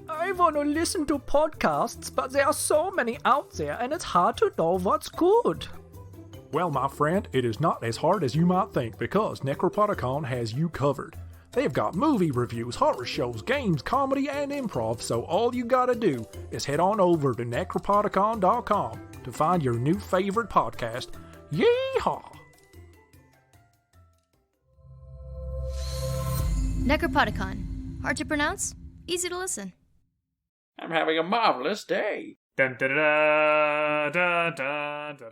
I want to listen to podcasts, but there are so many out there, and it's hard to know what's good. Well, my friend, it is not as hard as you might think, because Necropodicon has you covered. They've got movie reviews, horror shows, games, comedy, and improv, so all you gotta do is head on over to necropodicon.com to find your new favorite podcast. Yeehaw! Necropodicon. Hard to pronounce, easy to listen. I'm having a marvelous day. Dun, da, da, da, da, da, da.